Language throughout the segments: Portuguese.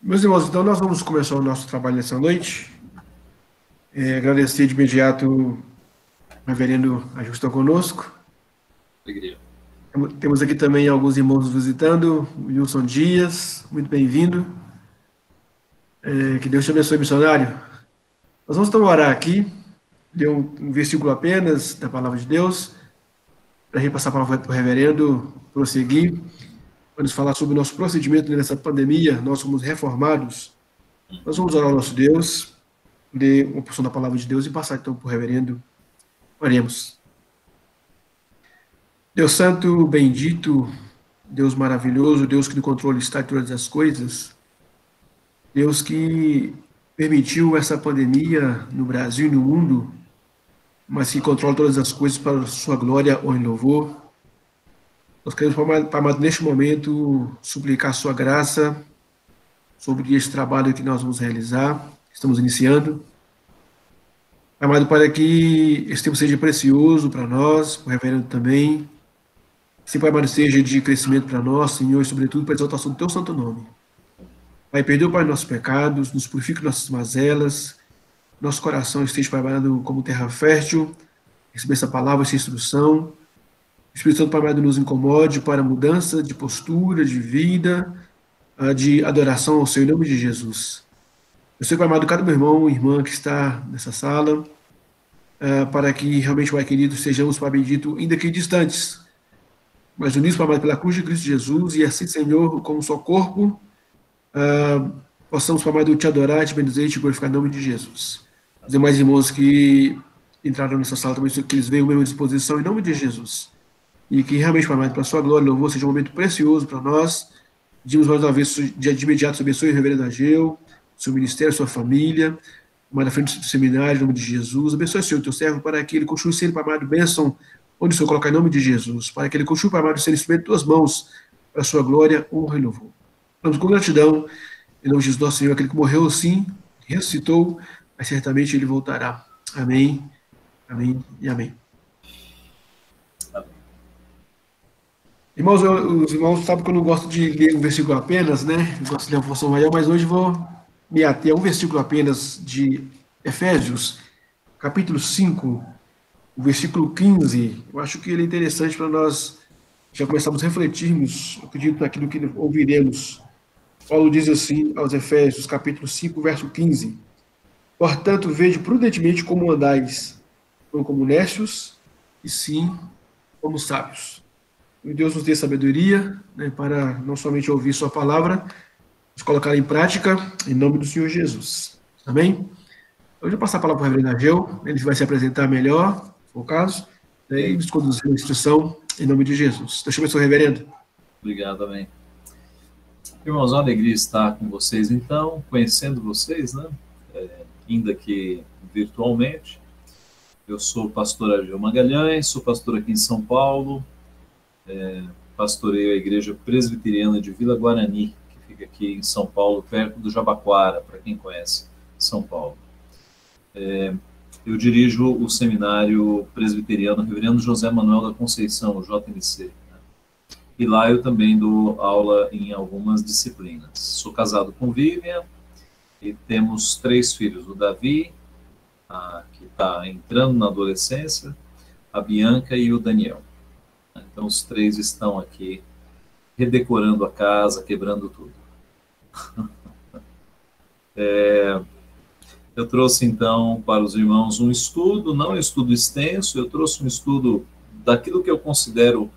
Meus irmãos, então nós vamos começar o nosso trabalho nessa noite. Agradecer de imediato o reverendo Aju que está conosco. Alegria. Temos aqui também alguns irmãos nos visitando. O Wilson Dias, muito bem-vindo. Que Deus te abençoe, missionário. Nós vamos então orar aqui, ler um versículo apenas da palavra de Deus, para a gente passar a palavra para o reverendo prosseguir, para nos falar sobre o nosso procedimento nessa pandemia. Nós somos reformados. Nós vamos orar ao nosso Deus, ler uma porção da palavra de Deus e passar então para o reverendo. Oremos. Deus Santo, bendito, Deus maravilhoso, Deus que no controle está de todas as coisas, Deus que permitiu essa pandemia no Brasil e no mundo, mas que controla todas as coisas para a sua glória ou em louvor. Nós queremos, Pai amado, neste momento, suplicar a sua graça sobre este trabalho que nós vamos realizar, estamos iniciando. Pai amado, para que esse tempo seja precioso para nós, para o reverendo também, se Pai amado seja de crescimento para nós, Senhor, e sobretudo para a exaltação do Teu santo nome. Pai, perdoa, Pai, nossos pecados, nos purifica nossas mazelas, nosso coração esteja, Pai amado, como terra fértil, receber essa palavra, essa instrução. O Espírito Santo, Pai amado, nos incomode para a mudança de postura, de vida, de adoração ao Senhor, em nome de Jesus. Eu sei, Pai amado, cada meu irmão e irmã que está nessa sala, para que realmente, Pai querido, sejamos, Pai bendito, ainda que distantes, mas unidos, Pai amado, pela cruz de Cristo Jesus, e assim, Senhor, como só corpo, possamos, Pai amado, te adorar, te bendizer e te glorificar em nome de Jesus. Os demais irmãos que entraram nessa sala também, que eles venham mesmo à disposição em nome de Jesus. E que realmente, Pai amado, para a sua glória e louvor, seja um momento precioso para nós. Pedimos mais uma vez, de imediato, abençoe o reverendo Ageu, seu ministério, sua família, mais na frente do seminário, em nome de Jesus. Abençoe, Senhor, o teu servo, para que ele continue sendo, Pai amado, bênção, onde o Senhor colocar em nome de Jesus, para que ele continue, Pai amado, sendo instrumento de tuas mãos, para a sua glória, honra e louvor. Vamos com gratidão, em nome de Jesus, nosso Senhor, aquele que morreu, sim, ressuscitou, mas certamente ele voltará. Amém, amém e amém. Irmãos, os irmãos sabem que eu não gosto de ler um versículo apenas, né? Eu gosto de ler uma porção maior, mas hoje vou me ater a um versículo apenas de Efésios, capítulo 5, o versículo 15. Eu acho que ele é interessante para nós já começarmos a refletirmos, acredito, naquilo que ouviremos. Paulo diz assim aos Efésios, capítulo 5, verso 15. Portanto, vede prudentemente como andais, não como necios, e sim como sábios. Que Deus nos dê sabedoria, né, para não somente ouvir sua palavra, mas colocar em prática, em nome do Senhor Jesus. Amém? Eu vou passar a palavra para o reverendo Ageu, ele vai se apresentar melhor, se for o caso, né, e nos conduzir na instrução, em nome de Jesus. Deixa eu ver, seu reverendo. Obrigado, amém. Irmãos, uma alegria estar com vocês, então, conhecendo vocês, né? Ainda que virtualmente. Eu sou o pastor Ageu Magalhães, sou pastor aqui em São Paulo, pastoreio a Igreja Presbiteriana de Vila Guarani, que fica aqui em São Paulo, perto do Jabaquara, para quem conhece São Paulo. Eu dirijo o Seminário Presbiteriano Reverendo José Manuel da Conceição, o JMC. E lá eu também dou aula em algumas disciplinas. Sou casado com Vivian e temos 3 filhos, o Davi, que está entrando na adolescência, a Bianca e o Daniel. Então os 3 estão aqui redecorando a casa, quebrando tudo. Eu trouxe então para os irmãos um estudo, não um estudo extenso, eu trouxe um estudo daquilo que eu considero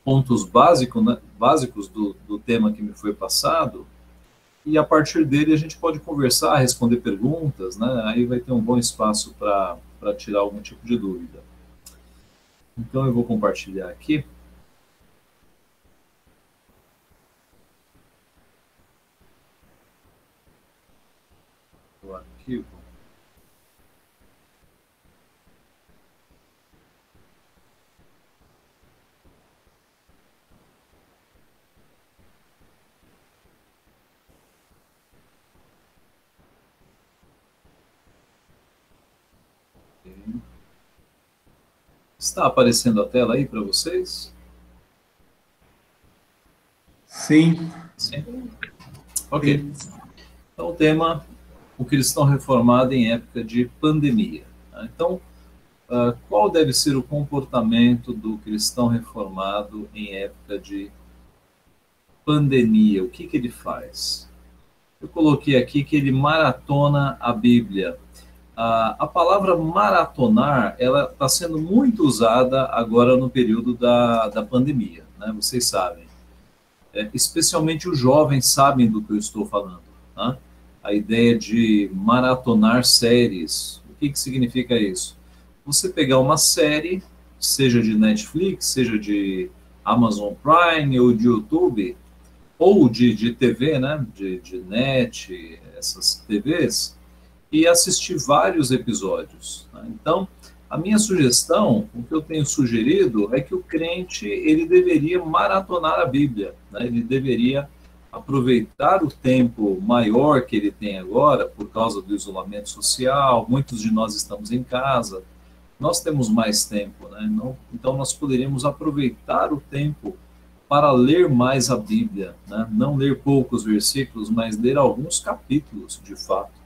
pontos básicos, né, básicos do tema que me foi passado, e a partir dele a gente pode conversar, responder perguntas, né, aí vai ter um bom espaço para tirar algum tipo de dúvida. Então eu vou compartilhar aqui. O arquivo. Está aparecendo a tela aí para vocês? Sim. Sim? Ok. Então, o tema, o cristão reformado em época de pandemia. Então, qual deve ser o comportamento do cristão reformado em época de pandemia? O que ele faz? Eu coloquei aqui que ele maratona a Bíblia. A palavra maratonar, ela está sendo muito usada agora no período da pandemia, né? Vocês sabem. Especialmente os jovens sabem do que eu estou falando, tá? A ideia de maratonar séries. O que significa isso? Você pegar uma série, seja de Netflix, seja de Amazon Prime ou de YouTube, ou de TV, né? De net, essas TVs, e assistir vários episódios. Tá? Então, a minha sugestão, o que eu tenho sugerido, é que o crente ele deveria maratonar a Bíblia, né? Ele deveria aproveitar o tempo maior que ele tem agora, por causa do isolamento social, muitos de nós estamos em casa, nós temos mais tempo, né? Então nós poderíamos aproveitar o tempo para ler mais a Bíblia, né? Não ler poucos versículos, mas ler alguns capítulos, de fato.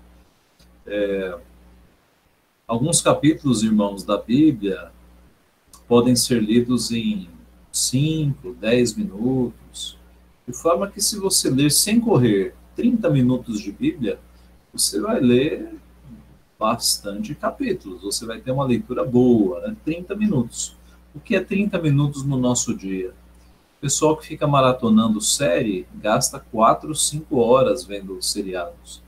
Alguns capítulos, irmãos, da Bíblia podem ser lidos em 5, 10 minutos, de forma que se você ler sem correr 30 minutos de Bíblia, você vai ler bastante capítulos, você vai ter uma leitura boa, né? 30 minutos. O que é 30 minutos no nosso dia? O pessoal que fica maratonando série gasta 4, 5 horas vendo seriados,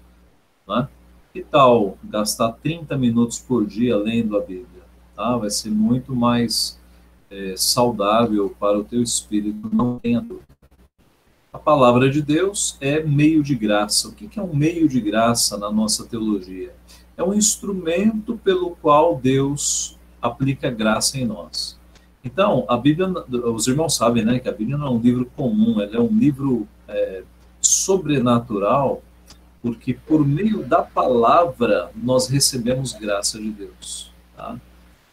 né? Que tal gastar 30 minutos por dia lendo a Bíblia? Tá? Vai ser muito mais saudável para o teu espírito, não tenha dúvida. A palavra de Deus é meio de graça. O que é um meio de graça na nossa teologia? É um instrumento pelo qual Deus aplica graça em nós. Então, a Bíblia, os irmãos sabem, né, que a Bíblia não é um livro comum, ela é um livro sobrenatural, porque por meio da palavra nós recebemos graça de Deus. Tá?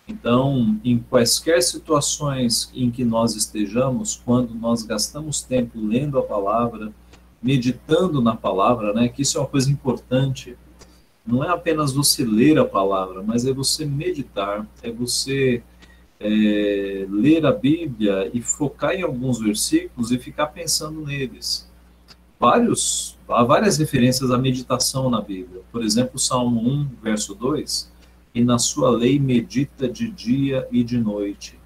Então, em quaisquer situações em que nós estejamos, quando nós gastamos tempo lendo a palavra, meditando na palavra, né, que isso é uma coisa importante, não é apenas você ler a palavra, mas é você meditar, é você ler a Bíblia e focar em alguns versículos e ficar pensando neles. Há várias referências à meditação na Bíblia. Por exemplo, Salmo 1, verso 2, e na sua lei medita de dia e de noite.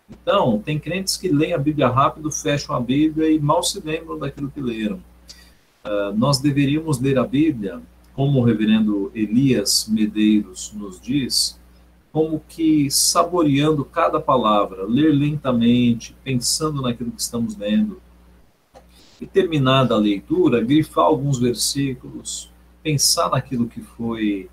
Então, tem crentes que leem a Bíblia rápido, fecham a Bíblia e mal se lembram daquilo que leram. Nós deveríamos ler a Bíblia, como o reverendo Elias Medeiros nos diz, como que saboreando cada palavra, ler lentamente, pensando naquilo que estamos lendo. E terminada a leitura, grifar alguns versículos, pensar naquilo que foi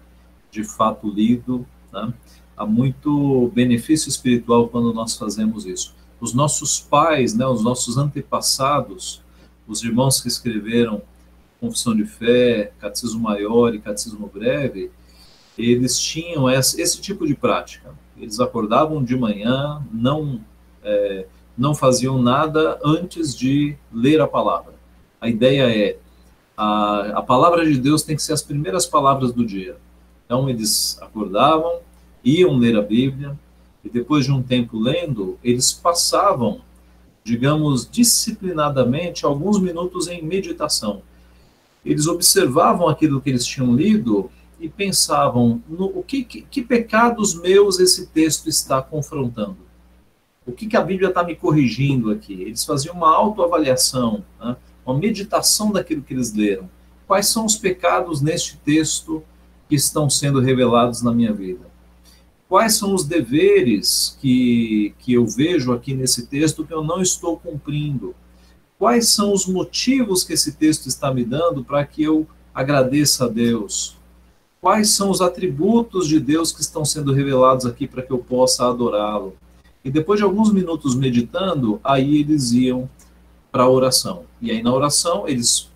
de fato lido. Né? Há muito benefício espiritual quando nós fazemos isso. Os nossos pais, né, os nossos antepassados, os irmãos que escreveram Confissão de Fé, Catecismo Maior e Catecismo Breve, eles tinham esse tipo de prática. Eles acordavam de manhã, não faziam nada antes de ler a palavra. A ideia é, a palavra de Deus tem que ser as primeiras palavras do dia. Então, eles acordavam, iam ler a Bíblia, e depois de um tempo lendo, eles passavam, digamos, disciplinadamente, alguns minutos em meditação. Eles observavam aquilo que eles tinham lido e pensavam, que pecados meus esse texto está confrontando? O que a Bíblia está me corrigindo aqui? Eles faziam uma autoavaliação, né? Uma meditação daquilo que eles leram. Quais são os pecados neste texto que estão sendo revelados na minha vida? Quais são os deveres que eu vejo aqui nesse texto que eu não estou cumprindo? Quais são os motivos que esse texto está me dando para que eu agradeça a Deus? Quais são os atributos de Deus que estão sendo revelados aqui para que eu possa adorá-lo? E depois de alguns minutos meditando, aí eles iam para a oração. E aí na oração eles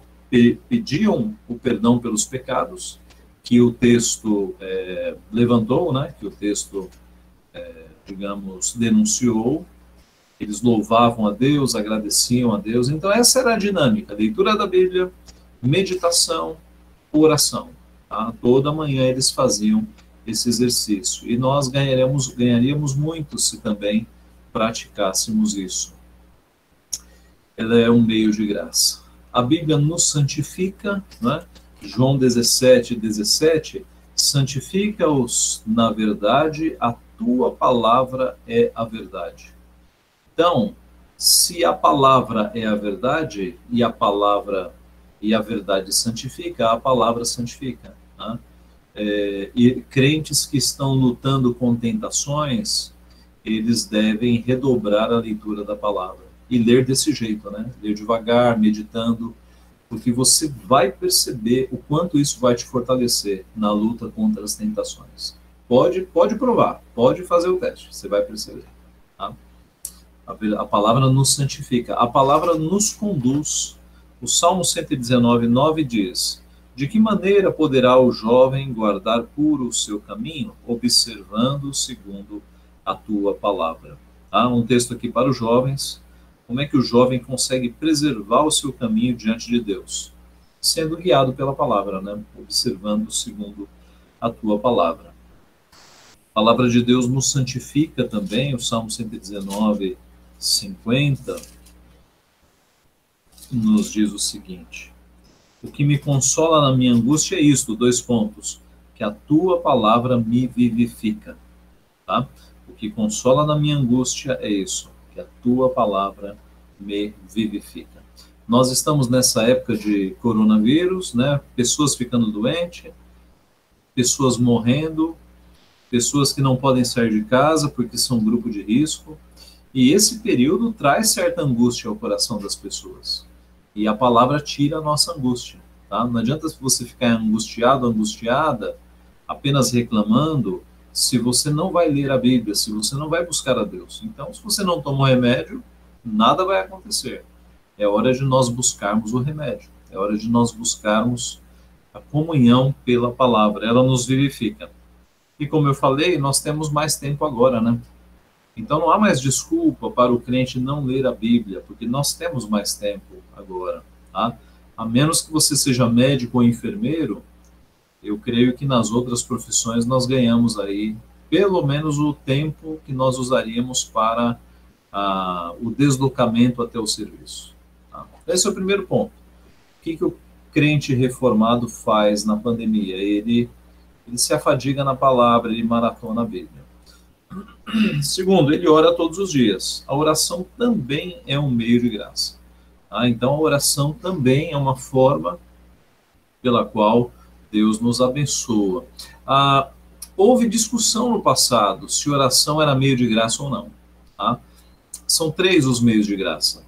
pediam o perdão pelos pecados que o texto levantou, né? Que o texto, digamos, denunciou. Eles louvavam a Deus, agradeciam a Deus. Então essa era a dinâmica: leitura da Bíblia, meditação, oração. Tá? Toda manhã eles faziam esse exercício. E nós ganharíamos muito se também praticássemos isso. Ela é um meio de graça. A Bíblia nos santifica, né? João 17:17, santifica-os na verdade, a tua palavra é a verdade. Então, se a palavra é a verdade, e a verdade santifica, a palavra santifica. Né? E crentes que estão lutando com tentações, eles devem redobrar a leitura da palavra e ler desse jeito, né? Ler devagar, meditando, porque você vai perceber o quanto isso vai te fortalecer na luta contra as tentações. Pode provar, pode fazer o teste, você vai perceber. Tá? A palavra nos santifica, a palavra nos conduz. O Salmo 119:9 diz: de que maneira poderá o jovem guardar puro o seu caminho, observando segundo a tua palavra? Tá? Um texto aqui para os jovens. Como é que o jovem consegue preservar o seu caminho diante de Deus? Sendo guiado pela palavra, né? Observando segundo a tua palavra. A palavra de Deus nos santifica também. O Salmo 119:50 nos diz o seguinte: o que me consola na minha angústia é isto, 2 pontos, que a tua palavra me vivifica. Tá? O que consola na minha angústia é isso, que a tua palavra me vivifica. Nós estamos nessa época de coronavírus, né? Pessoas ficando doentes, pessoas morrendo, pessoas que não podem sair de casa porque são um grupo de risco. E esse período traz certa angústia ao coração das pessoas. E a palavra tira a nossa angústia. Tá? Não adianta você ficar angustiado, angustiada, apenas reclamando, se você não vai ler a Bíblia, se você não vai buscar a Deus. Então, se você não tomar remédio, nada vai acontecer. É hora de nós buscarmos o remédio. É hora de nós buscarmos a comunhão pela palavra. Ela nos vivifica. E como eu falei, nós temos mais tempo agora, né? Então não há mais desculpa para o crente não ler a Bíblia, porque nós temos mais tempo agora. Tá? A menos que você seja médico ou enfermeiro, eu creio que nas outras profissões nós ganhamos aí pelo menos o tempo que nós usaríamos para o deslocamento até o serviço. Tá? Esse é o primeiro ponto. O que o crente reformado faz na pandemia? Ele se afadiga na palavra, ele maratona a Bíblia. Segundo, ele ora todos os dias. A oração também é um meio de graça. Tá? Então, a oração também é uma forma pela qual Deus nos abençoa. Houve discussão no passado se oração era meio de graça ou não. Tá? São 3 os meios de graça: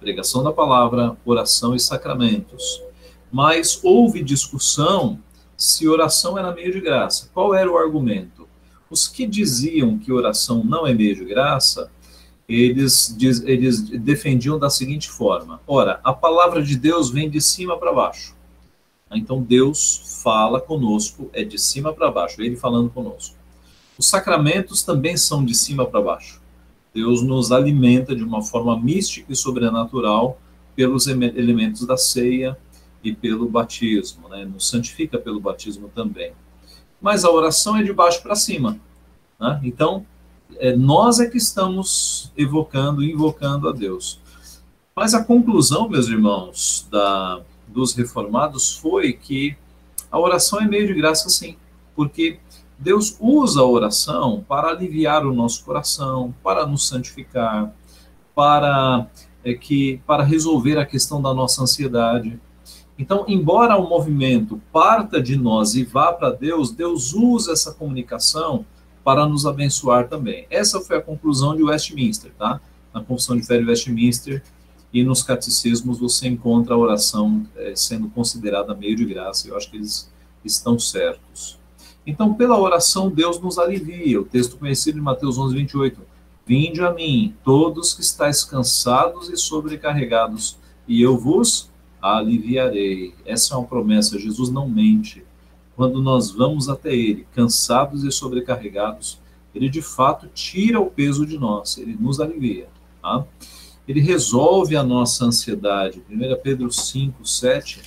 pregação da palavra, oração e sacramentos. Mas houve discussão se oração era meio de graça. Qual era o argumento? Os que diziam que oração não é meio de graça, eles defendiam da seguinte forma: ora, a palavra de Deus vem de cima para baixo. Então Deus fala conosco, é de cima para baixo, ele falando conosco. Os sacramentos também são de cima para baixo. Deus nos alimenta de uma forma mística e sobrenatural pelos elementos da ceia e pelo batismo, né? Nos santifica pelo batismo também. Mas a oração é de baixo para cima. Né? Então, nós é que estamos invocando a Deus. Mas a conclusão, meus irmãos, dos reformados foi que a oração é meio de graça, sim, porque Deus usa a oração para aliviar o nosso coração, para nos santificar, para resolver a questão da nossa ansiedade. Então, embora o movimento parta de nós e vá para Deus, Deus usa essa comunicação para nos abençoar também. Essa foi a conclusão de Westminster, tá? Na Confissão de Fé de Westminster e nos catecismos você encontra a oração sendo considerada meio de graça. Eu acho que eles estão certos. Então, pela oração, Deus nos alivia. O texto conhecido de Mateus 11:28. Vinde a mim, todos que estáis cansados e sobrecarregados, e eu vos aliviarei. Essa é uma promessa, Jesus não mente. Quando nós vamos até Ele, cansados e sobrecarregados, Ele de fato tira o peso de nós, Ele nos alivia. Tá? Ele resolve a nossa ansiedade. 1 Pedro 5:7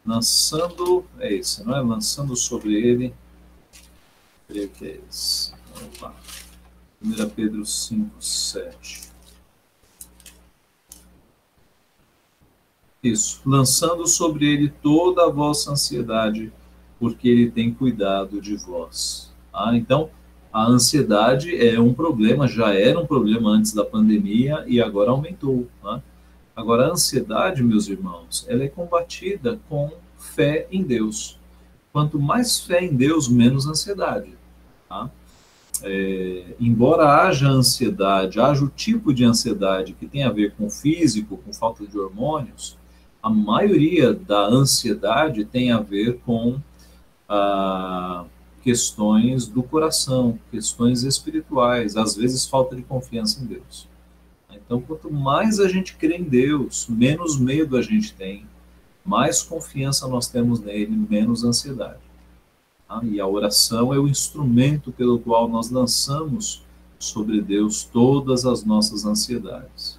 Lançando, é esse, não é? Lançando sobre ele, creio que é esse. Vamos lá. 1 Pedro 5, 7. Isso. Lançando sobre ele toda a vossa ansiedade, porque ele tem cuidado de vós. Então, a ansiedade é um problema, já era um problema antes da pandemia e agora aumentou. Agora, a ansiedade, meus irmãos, ela é combatida com fé em Deus. Quanto mais fé em Deus, menos ansiedade. Embora haja ansiedade, haja o tipo de ansiedade que tem a ver com o físico, com falta de hormônios, a maioria da ansiedade tem a ver com questões do coração, questões espirituais, às vezes falta de confiança em Deus. Então, quanto mais a gente crê em Deus, menos medo a gente tem, mais confiança nós temos nele, menos ansiedade. E a oração é o instrumento pelo qual nós lançamos sobre Deus todas as nossas ansiedades.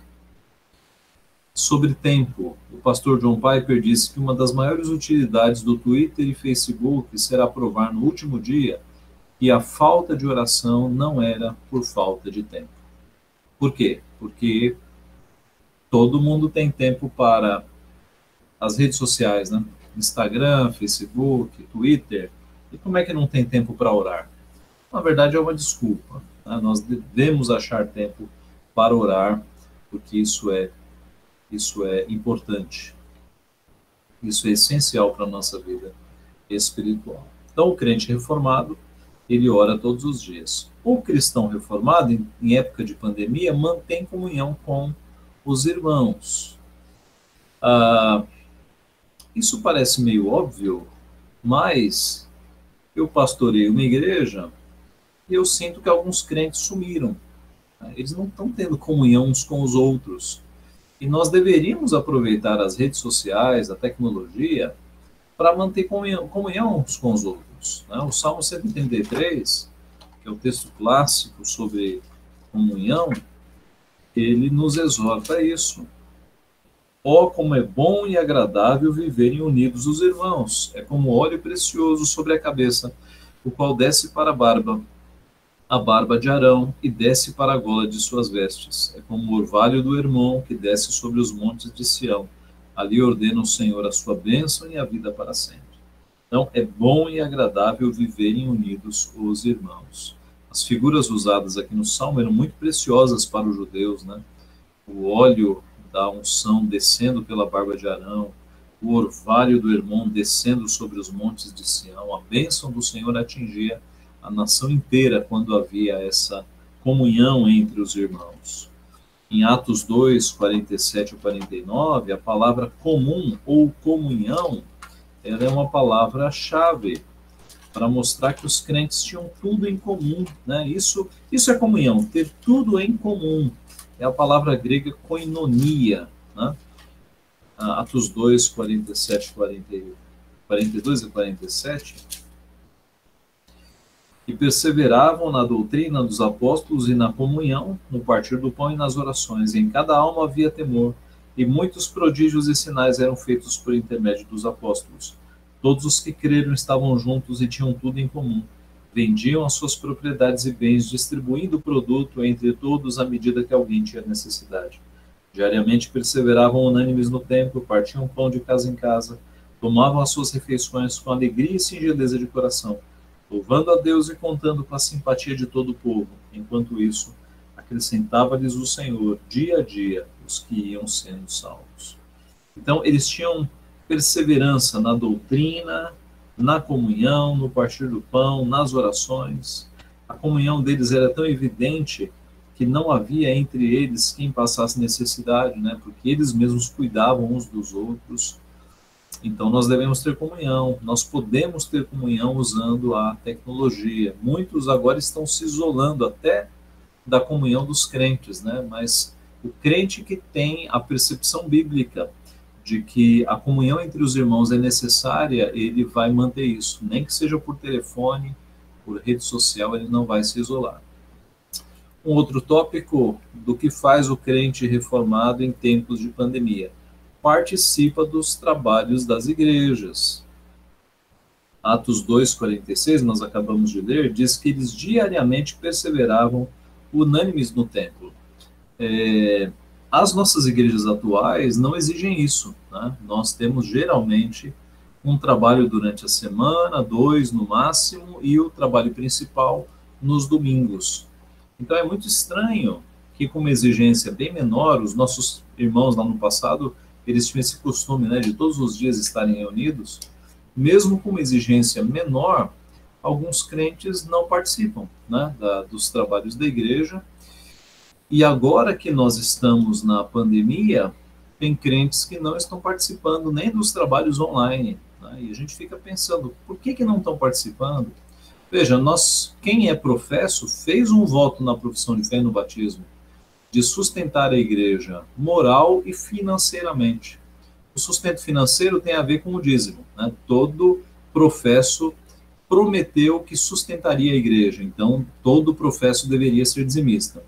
Sobre tempo, o pastor John Piper disse que uma das maiores utilidades do Twitter e Facebook será provar no último dia que a falta de oração não era por falta de tempo. Por quê? Porque todo mundo tem tempo para as redes sociais, né? Instagram, Facebook, Twitter. E como é que não tem tempo para orar? Na verdade, é uma desculpa. Nós devemos achar tempo para orar, porque isso é importante. Isso é essencial para a nossa vida espiritual. Então, o crente reformado, ele ora todos os dias. O cristão reformado, em época de pandemia, mantém comunhão com os irmãos. Isso parece meio óbvio, mas eu pastoreio uma igreja e eu sinto que alguns crentes sumiram. Eles não estão tendo comunhão uns com os outros. E nós deveríamos aproveitar as redes sociais, a tecnologia, para manter comunhão uns com os outros. O Salmo 133, que é o texto clássico sobre comunhão, ele nos exorta a isso. Como é bom e agradável viverem unidos os irmãos. É como óleo precioso sobre a cabeça, o qual desce para a barba de Arão, e desce para a gola de suas vestes. É como o orvalho do Hermon, que desce sobre os montes de Sião. Ali ordena o Senhor a sua bênção e a vida para sempre. Então, é bom e agradável viverem unidos os irmãos. As figuras usadas aqui no Salmo eram muito preciosas para os judeus, né? O óleo da unção descendo pela barba de Arão, o orvalho do Hermon descendo sobre os montes de Sião. A bênção do Senhor atingia a nação inteira quando havia essa comunhão entre os irmãos. Em Atos 2, 47 e 49, a palavra comum ou comunhão, ela é uma palavra-chave para mostrar que os crentes tinham tudo em comum, né? Isso é comunhão, ter tudo em comum. É a palavra grega koinonia, né? Atos 2, 47, 42 e 47. E perseveravam na doutrina dos apóstolos e na comunhão, no partir do pão e nas orações. Em cada alma havia temor, e muitos prodígios e sinais eram feitos por intermédio dos apóstolos. Todos os que creram estavam juntos e tinham tudo em comum. Vendiam as suas propriedades e bens, distribuindo o produto entre todos à medida que alguém tinha necessidade. Diariamente perseveravam unânimes no templo, partiam pão de casa em casa, tomavam as suas refeições com alegria e singeleza de coração, louvando a Deus e contando com a simpatia de todo o povo. Enquanto isso, acrescentava-lhes o Senhor, dia a dia, os que iam sendo salvos. Então, eles tinham perseverança na doutrina, na comunhão, no partir do pão, nas orações. A comunhão deles era tão evidente que não havia entre eles quem passasse necessidade, né? Porque eles mesmos cuidavam uns dos outros. Então, nós devemos ter comunhão. Nós podemos ter comunhão usando a tecnologia. Muitos agora estão se isolando até da comunhão dos crentes, né? Mas o crente que tem a percepção bíblica de que a comunhão entre os irmãos é necessária, ele vai manter isso. Nem que seja por telefone, por rede social, ele não vai se isolar. Um outro tópico do que faz o crente reformado em tempos de pandemia. participa dos trabalhos das igrejas. Atos 2:46, nós acabamos de ler, diz que eles diariamente perseveravam unânimes no templo. As nossas igrejas atuais não exigem isso, né? Nós temos geralmente um trabalho durante a semana, 2 no máximo, e o trabalho principal nos domingos. Então é muito estranho que, com uma exigência bem menor, os nossos irmãos lá no passado, eles tinham esse costume, né, de todos os dias estarem reunidos. Mesmo com uma exigência menor, alguns crentes não participam, né, dos trabalhos da igreja. E agora que nós estamos na pandemia, tem crentes que não estão participando nem dos trabalhos online, né? E a gente fica pensando, por que não estão participando? Veja, quem é professo, fez um voto na profissão de fé e no batismo, de sustentar a igreja moral e financeiramente. O sustento financeiro tem a ver com o dízimo, né? Todo professo prometeu que sustentaria a igreja, então todo professo deveria ser dizimista.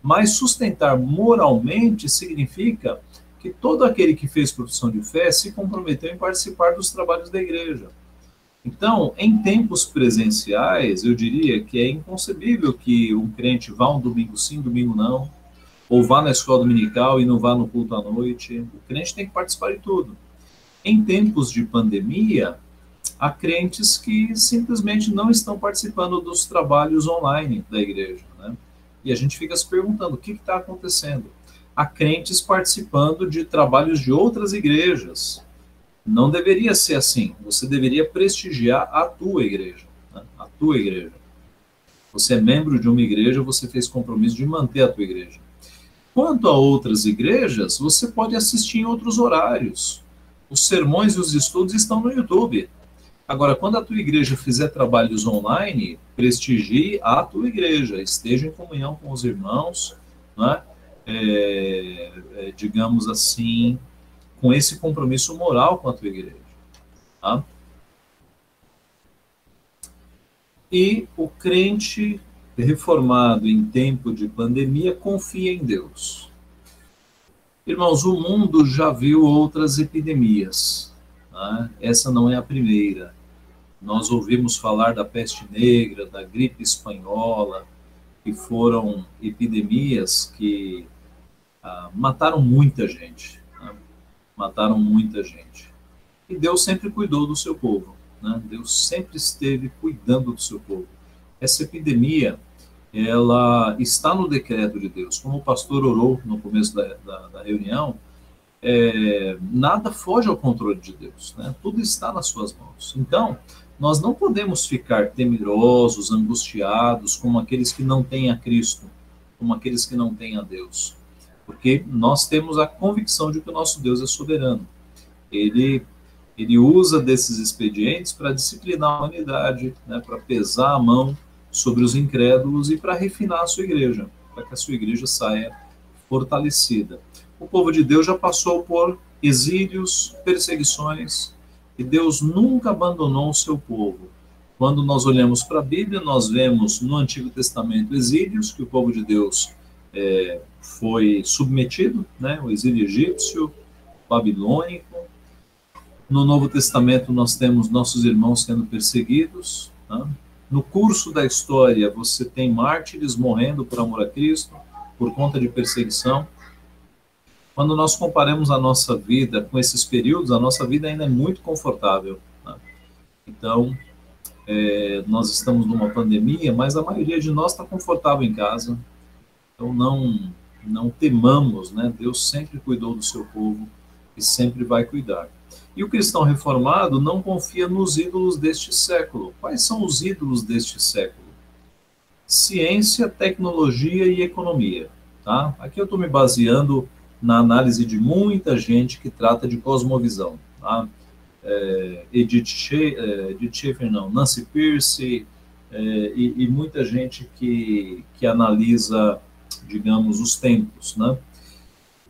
Mas sustentar moralmente significa que todo aquele que fez profissão de fé se comprometeu em participar dos trabalhos da igreja. Então, em tempos presenciais, eu diria que é inconcebível que um crente vá um domingo sim, domingo não, ou vá na escola dominical e não vá no culto à noite. O crente tem que participar de tudo. Em tempos de pandemia, há crentes que simplesmente não estão participando dos trabalhos online da igreja, né? E a gente fica se perguntando, o que está acontecendo? Há crentes participando de trabalhos de outras igrejas. Não deveria ser assim. Você deveria prestigiar a tua igreja, né? A tua igreja. Você é membro de uma igreja, você fez compromisso de manter a tua igreja. Quanto a outras igrejas, você pode assistir em outros horários. Os sermões e os estudos estão no YouTube. Agora, quando a tua igreja fizer trabalhos online, prestigie a tua igreja, esteja em comunhão com os irmãos, né? Digamos assim, com esse compromisso moral com a tua igreja. Tá? E o crente reformado em tempo de pandemia confia em Deus. Irmãos, o mundo já viu outras epidemias. Tá? Essa não é a primeira. Nós ouvimos falar da peste negra, da gripe espanhola, que foram epidemias que mataram muita gente. Né? Mataram muita gente. E Deus sempre cuidou do seu povo. Né? Deus sempre esteve cuidando do seu povo. Essa epidemia, ela está no decreto de Deus. Como o pastor orou no começo da reunião, nada foge ao controle de Deus. Né? Tudo está nas suas mãos. Então, nós não podemos ficar temerosos, angustiados, como aqueles que não têm a Cristo, como aqueles que não têm a Deus. Porque nós temos a convicção de que o nosso Deus é soberano. Ele usa desses expedientes para disciplinar a humanidade, né, para pesar a mão sobre os incrédulos e para refinar a sua igreja, para que a sua igreja saia fortalecida. O povo de Deus já passou por exílios, perseguições, e Deus nunca abandonou o seu povo. Quando nós olhamos para a Bíblia, nós vemos no Antigo Testamento exílios, que o povo de Deus foi submetido, né, o exílio egípcio, babilônico. No Novo Testamento nós temos nossos irmãos sendo perseguidos. Né? No curso da história você tem mártires morrendo por amor a Cristo, por conta de perseguição. Quando nós comparamos a nossa vida com esses períodos, a nossa vida ainda é muito confortável. Né? Então, nós estamos numa pandemia, mas a maioria de nós está confortável em casa. Então, não temamos, né? Deus sempre cuidou do seu povo e sempre vai cuidar. E o cristão reformado não confia nos ídolos deste século. Quais são os ídolos deste século? Ciência, tecnologia e economia. Tá? Aqui eu estou me baseando na análise de muita gente que trata de cosmovisão. Tá? Edith Schaeffer, Nancy Pearce, e muita gente que analisa, digamos, os tempos. Né?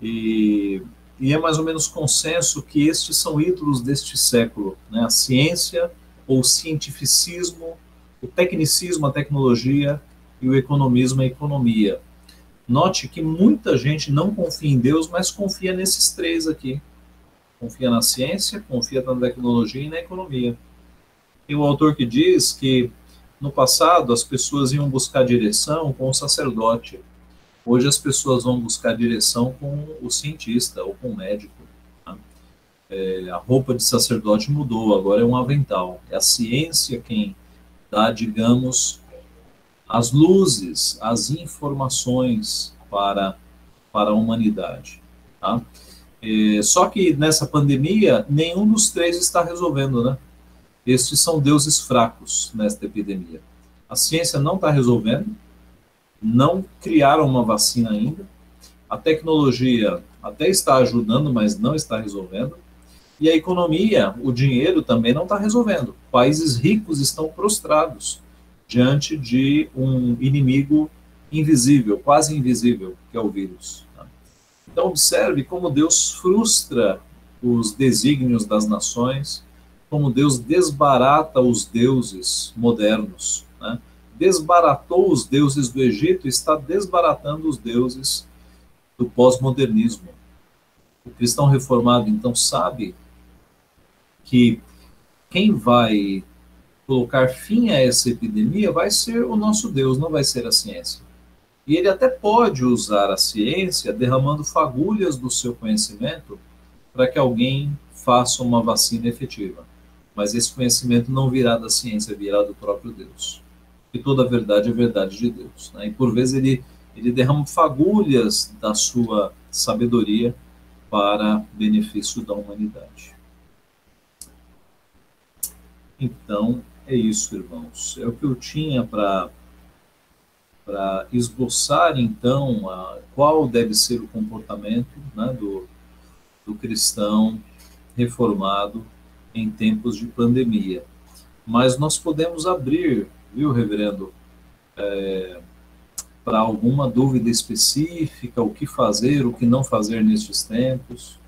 E é mais ou menos consenso que estes são ídolos deste século. Né? A ciência, ou cientificismo, o tecnicismo, a tecnologia, e o economismo, a economia. Note que muita gente não confia em Deus, mas confia nesses três aqui. confia na ciência, confia na tecnologia e na economia. Tem um autor que diz que no passado as pessoas iam buscar direção com o sacerdote. Hoje as pessoas vão buscar direção com o cientista ou com o médico. Tá? A roupa de sacerdote mudou, agora é um avental. É a ciência quem dá, digamos, as luzes, as informações para a humanidade. Tá? Só que nessa pandemia, nenhum dos três está resolvendo, né? Estes são deuses fracos nesta epidemia. A ciência não está resolvendo, não criaram uma vacina ainda, a tecnologia até está ajudando, mas não está resolvendo, e a economia, o dinheiro também não está resolvendo. Países ricos estão prostrados diante de um inimigo invisível, quase invisível, que é o vírus. Tá? Então, observe como Deus frustra os desígnios das nações, como Deus desbarata os deuses modernos. Né? Desbaratou os deuses do Egito, está desbaratando os deuses do pós-modernismo. O cristão reformado, então, sabe que quem vai colocar fim a essa epidemia vai ser o nosso Deus, não vai ser a ciência. E ele até pode usar a ciência derramando fagulhas do seu conhecimento para que alguém faça uma vacina efetiva. Mas esse conhecimento não virá da ciência, virá do próprio Deus. E toda a verdade é verdade de Deus. Né? E por vezes ele derrama fagulhas da sua sabedoria para benefício da humanidade. Então, é isso, irmãos. É o que eu tinha para esboçar, então, qual deve ser o comportamento, né, do cristão reformado em tempos de pandemia. Mas nós podemos abrir, viu, reverendo, para alguma dúvida específica, o que fazer, o que não fazer nestes tempos.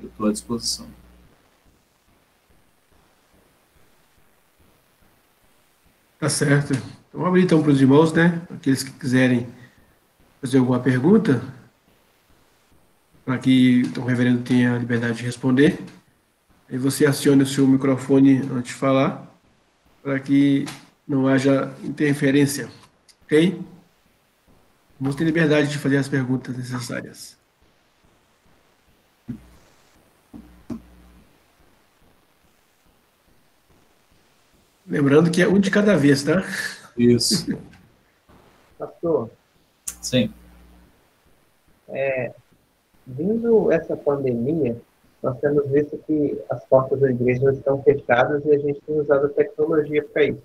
Eu estou à disposição. Tá certo. Então, vamos abrir então para os irmãos, né? Aqueles que quiserem fazer alguma pergunta, para que o reverendo tenha a liberdade de responder. Aí você aciona o seu microfone antes de falar, para que não haja interferência, ok? Vamos ter liberdade de fazer as perguntas necessárias. Lembrando que é um de cada vez, tá? Isso. Pastor, Sim. vindo essa pandemia, nós temos visto que as portas da igreja estão fechadas e a gente tem usado a tecnologia para isso.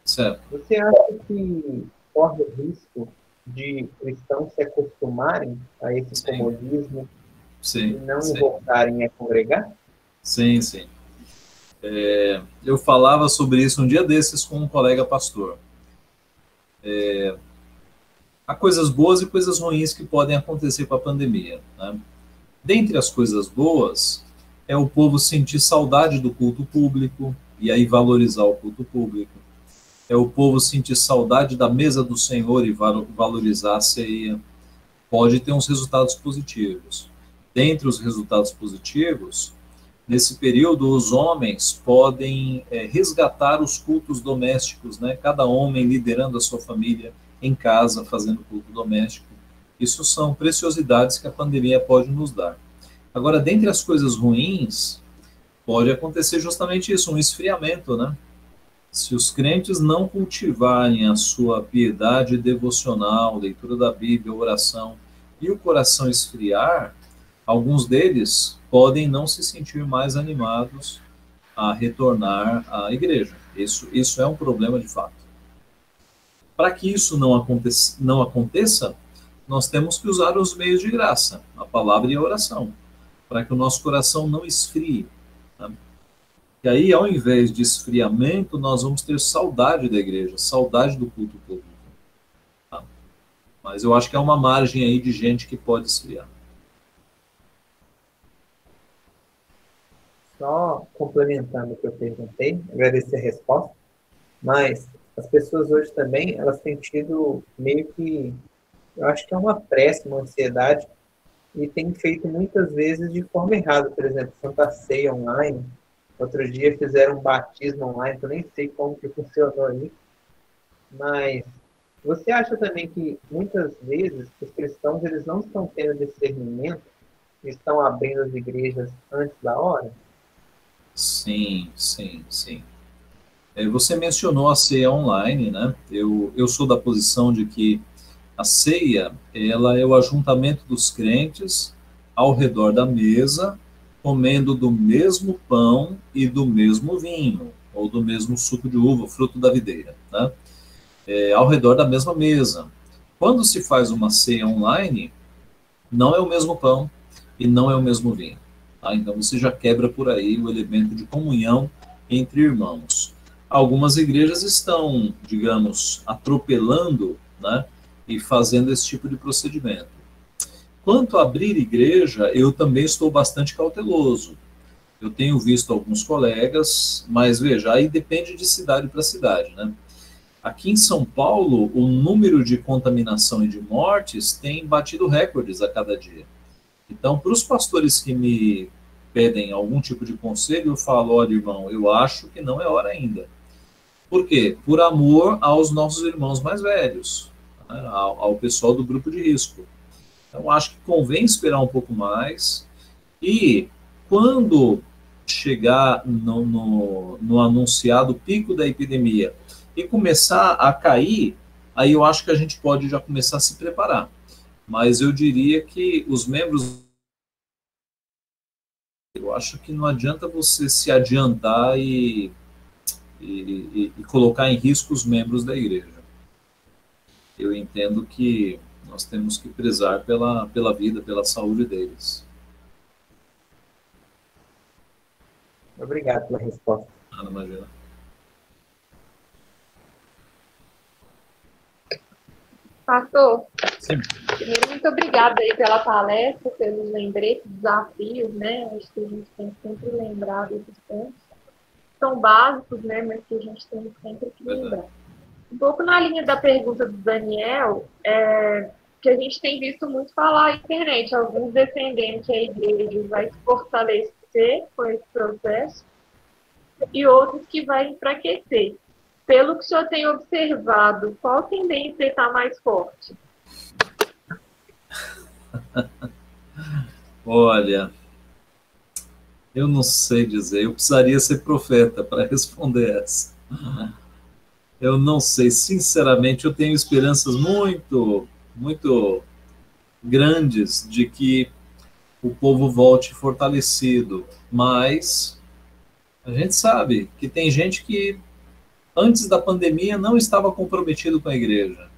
Certo. Você acha que corre o risco de cristãos se acostumarem a esse Sim. comodismo e Sim. não Sim. voltarem a congregar? Sim, sim. Eu falava sobre isso um dia desses com um colega pastor. Há coisas boas e coisas ruins que podem acontecer com a pandemia. Né? Dentre as coisas boas, é o povo sentir saudade do culto público e aí valorizar o culto público. É o povo sentir saudade da mesa do Senhor e valorizar a ceia. Pode ter uns resultados positivos. Dentre os resultados positivos, nesse período, os homens podem resgatar os cultos domésticos, né? Cada homem liderando a sua família em casa, fazendo culto doméstico. Isso são preciosidades que a pandemia pode nos dar. Agora, dentre as coisas ruins, pode acontecer justamente isso, um esfriamento, né? Se os crentes não cultivarem a sua piedade devocional, leitura da Bíblia, oração, e o coração esfriar, alguns deles podem não se sentir mais animados a retornar à igreja. Isso é um problema de fato. Para que isso não aconteça, nós temos que usar os meios de graça, a palavra e a oração, para que o nosso coração não esfrie. Tá? E aí, ao invés de esfriamento, nós vamos ter saudade da igreja, saudade do culto público. Tá? Mas eu acho que há uma margem aí de gente que pode esfriar. Só complementando o que eu perguntei, agradecer a resposta, mas as pessoas hoje também, elas têm tido meio que, eu acho que é uma pressa, uma ansiedade e tem feito muitas vezes de forma errada. Por exemplo, Santa Ceia online. Outro dia fizeram um batismo online, que eu nem sei como que funcionou ali. Mas você acha também que muitas vezes os cristãos eles não estão tendo discernimento, estão abrindo as igrejas antes da hora? Sim, sim, sim. Você mencionou a ceia online, né? Eu sou da posição de que a ceia, ela é o ajuntamento dos crentes ao redor da mesa, comendo do mesmo pão e do mesmo vinho, ou do mesmo suco de uva, fruto da videira, né? Ao redor da mesma mesa. Quando se faz uma ceia online, não é o mesmo pão e não é o mesmo vinho. Tá? Então você já quebra por aí o elemento de comunhão entre irmãos. Algumas igrejas estão, digamos, atropelando, né, e fazendo esse tipo de procedimento. Quanto a abrir igreja, eu também estou bastante cauteloso. Eu tenho visto alguns colegas, mas veja, aí depende de cidade para cidade, né? Aqui em São Paulo, o número de contaminação e de mortes tem batido recordes a cada dia. Então, para os pastores que me pedem algum tipo de conselho, eu falo, olha, irmão, eu acho que não é hora ainda. Por quê? Por amor aos nossos irmãos mais velhos, né, ao pessoal do grupo de risco. Então, acho que convém esperar um pouco mais e, quando chegar no anunciado pico da epidemia e começar a cair, aí eu acho que a gente pode já começar a se preparar. Mas eu diria que os membros, eu acho que não adianta você se adiantar e colocar em risco os membros da igreja. Eu entendo que nós temos que prezar pela vida, pela saúde deles. Obrigado pela resposta. Ana, imagina. Pastor, Sim. primeiro, muito obrigada aí pela palestra, pelos lembretes, desafios, né? Acho que a gente tem que sempre lembrar desses pontos. São básicos, né? Mas que a gente tem sempre que lembrar. Um pouco na linha da pergunta do Daniel, que a gente tem visto muito falar na internet, alguns defendendo que a igreja vai se fortalecer com esse processo e outros que vai enfraquecer. Pelo que o senhor tem observado, qual tendência está mais forte? Olha, eu não sei dizer, eu precisaria ser profeta para responder essa. Eu não sei, sinceramente, eu tenho esperanças muito, muito grandes de que o povo volte fortalecido, mas a gente sabe que tem gente que antes da pandemia não estava comprometido com a igreja.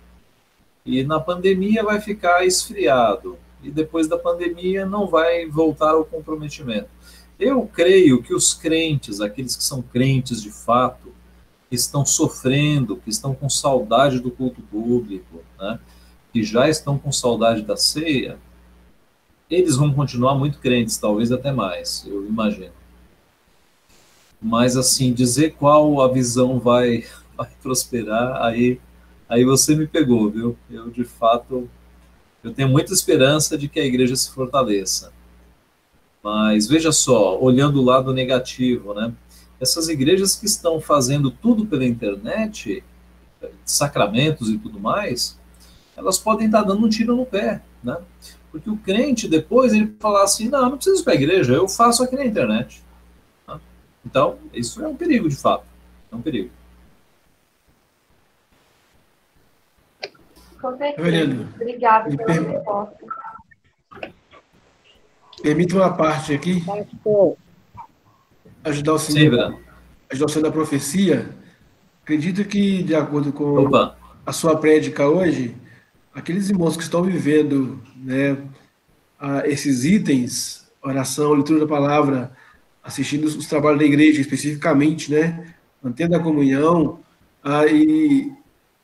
E na pandemia vai ficar esfriado. E depois da pandemia não vai voltar ao comprometimento. Eu creio que os crentes, aqueles que são crentes de fato, que estão sofrendo, que estão com saudade do culto público, né, que já estão com saudade da ceia, eles vão continuar muito crentes, talvez até mais, eu imagino. Mas, assim, dizer qual a visão vai prosperar, aí você me pegou, viu? Eu, de fato, eu tenho muita esperança de que a igreja se fortaleça. Mas, veja só, olhando o lado negativo, né? Essas igrejas que estão fazendo tudo pela internet, sacramentos e tudo mais, elas podem estar dando um tiro no pé, né? Porque o crente, depois, ele falar assim, não preciso ir para a igreja, eu faço aqui na internet. Então, isso é um perigo, de fato. É um perigo. Com certeza. Obrigada pela resposta. Permita uma parte aqui. Ajudar o senhor da profecia. Acredito que, de acordo com a sua prédica hoje, aqueles irmãos que estão vivendo, né, esses itens, oração, leitura da palavra, assistindo os trabalhos da igreja especificamente, né, mantendo a comunhão e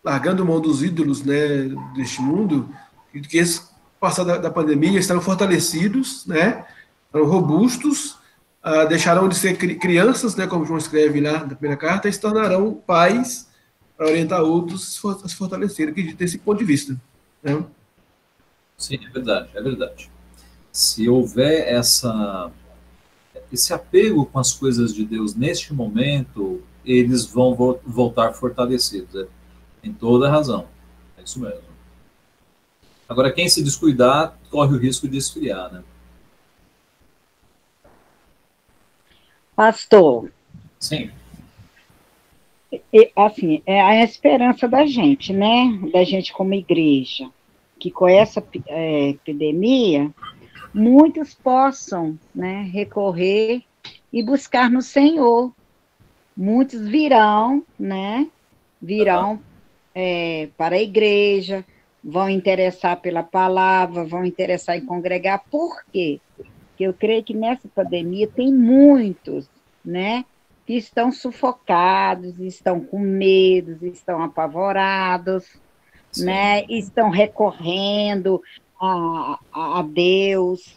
largando mão dos ídolos, né, deste mundo, que eles, passado da pandemia, estarão fortalecidos, né, estarão robustos, deixarão de ser crianças, né, como João escreve lá na primeira carta, e se tornarão pais para orientar outros a se fortalecerem, acredito desse ponto de vista. Né? Sim, é verdade, é verdade. Se houver esse apego com as coisas de Deus neste momento, eles vão voltar fortalecidos. Tem toda a razão. É isso mesmo. Agora, quem se descuidar, corre o risco de esfriar, né? Pastor, Sim. assim, é a esperança da gente, né? Da gente como igreja, que com essa epidemia, muitos possam, né, recorrer e buscar no Senhor. Muitos virão, né? Virão para a igreja, vão interessar pela palavra, vão interessar em congregar. Por quê? Porque eu creio que nessa pandemia tem muitos, né, que estão sufocados, estão com medo, estão apavorados, Sim. né, estão recorrendo a Deus.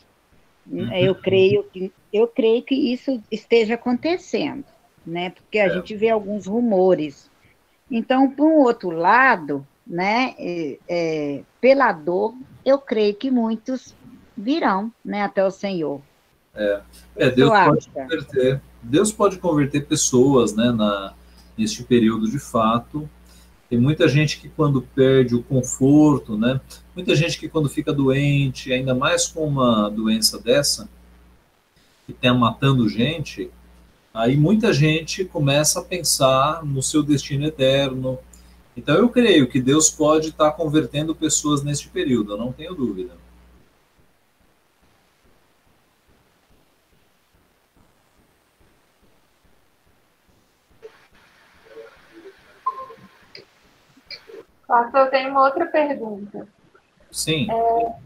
Eu creio que isso esteja acontecendo, né, porque a gente vê alguns rumores. Então, por um outro lado, né, pela dor, eu creio que muitos virão, né, até o Senhor. Deus pode converter pessoas, né, neste período de fato. Tem muita gente que quando perde o conforto, né, muita gente que quando fica doente, ainda mais com uma doença dessa, que está matando gente, aí muita gente começa a pensar no seu destino eterno. Então eu creio que Deus pode estar convertendo pessoas neste período, eu não tenho dúvida. Pastor, eu tenho uma outra pergunta. Sim.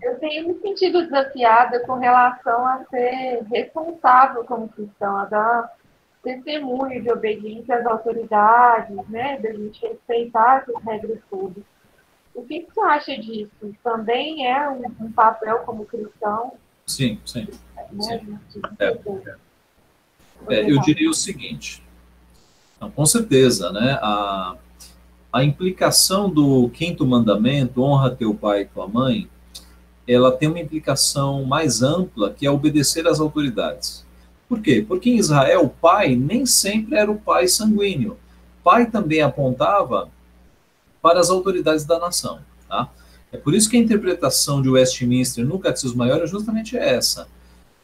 Eu tenho me sentido desafiada com relação a ser responsável como cristão, a dar testemunho de obediência às autoridades, né, da gente respeitar essas regras todas. O que você acha disso? Também é um papel como cristão? Sim, sim. Né? Sim. Eu diria o seguinte, não, com certeza, né, a implicação do quinto mandamento, honra teu pai e tua mãe, ela tem uma implicação mais ampla, que é obedecer às autoridades. Por quê? Porque em Israel, o pai nem sempre era o pai sanguíneo. Pai também apontava para as autoridades da nação. Tá? É por isso que a interpretação de Westminster no Catecismo Maior é justamente essa.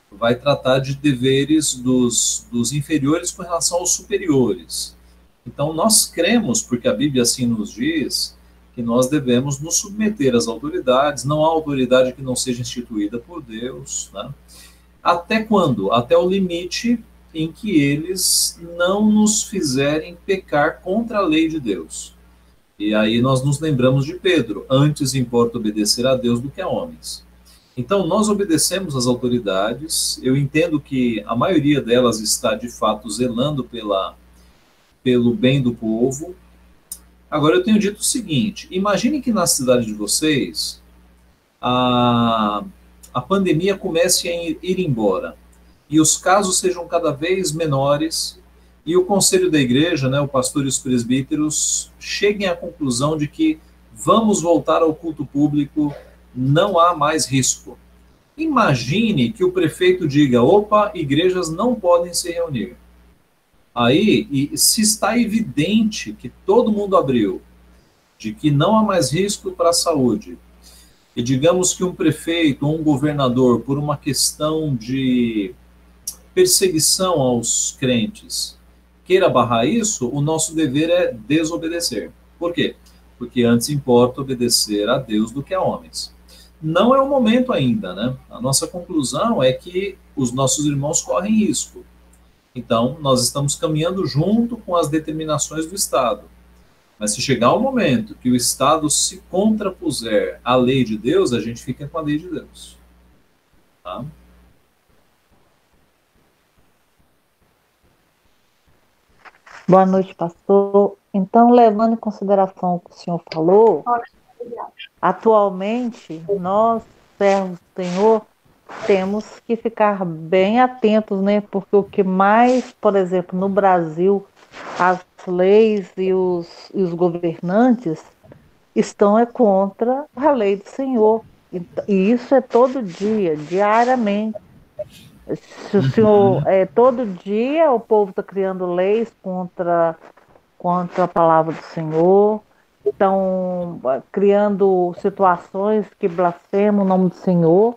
Vai tratar de deveres dos inferiores com relação aos superiores. Então, nós cremos, porque a Bíblia assim nos diz, que nós devemos nos submeter às autoridades, não há autoridade que não seja instituída por Deus. Né? Até quando? Até o limite em que eles não nos fizerem pecar contra a lei de Deus. E aí nós nos lembramos de Pedro, antes importa obedecer a Deus do que a homens. Então, nós obedecemos às autoridades, eu entendo que a maioria delas está, de fato, zelando pelo bem do povo. Agora, eu tenho dito o seguinte, imagine que na cidade de vocês, a pandemia comece a ir embora, e os casos sejam cada vez menores, e o conselho da igreja, né, o pastor e os presbíteros, cheguem à conclusão de que vamos voltar ao culto público, não há mais risco. Imagine que o prefeito diga, opa, igrejas não podem se reunir. Aí, e se está evidente que todo mundo abriu, de que não há mais risco para a saúde, e digamos que um prefeito ou um governador, por uma questão de perseguição aos crentes, queira barrar isso, o nosso dever é desobedecer. Por quê? Porque antes importa obedecer a Deus do que a homens. Não é o momento ainda, né? A nossa conclusão é que os nossos irmãos correm risco. Então, nós estamos caminhando junto com as determinações do Estado. Mas se chegar o momento que o Estado se contrapuser à lei de Deus, a gente fica com a lei de Deus. Tá? Boa noite, pastor. Então, levando em consideração o que o senhor falou, atualmente, nós, servos do Senhor, temos que ficar bem atentos, né? Porque o que mais, por exemplo, no Brasil, as leis e os governantes estão contra a lei do Senhor. E isso é todo dia, diariamente. Se o senhor, todo dia o povo está criando leis contra a palavra do Senhor, estão criando situações que blasfemam o nome do Senhor.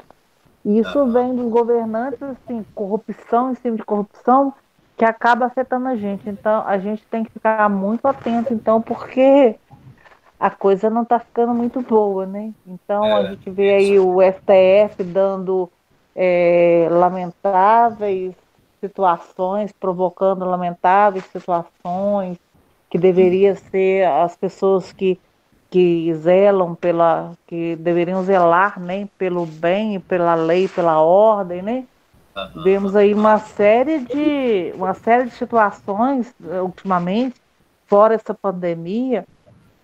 E isso vem dos governantes, assim, corrupção em cima de corrupção, que acaba afetando a gente. Então, a gente tem que ficar muito atento, então, porque a coisa não está ficando muito boa, né? Então, a gente vê aí o STF dando lamentáveis situações, provocando lamentáveis situações, que deveria ser as pessoas que zelam que deveriam zelar, né, pelo bem, pela lei, pela ordem, né? Vemos aí uma série de situações ultimamente, fora essa pandemia,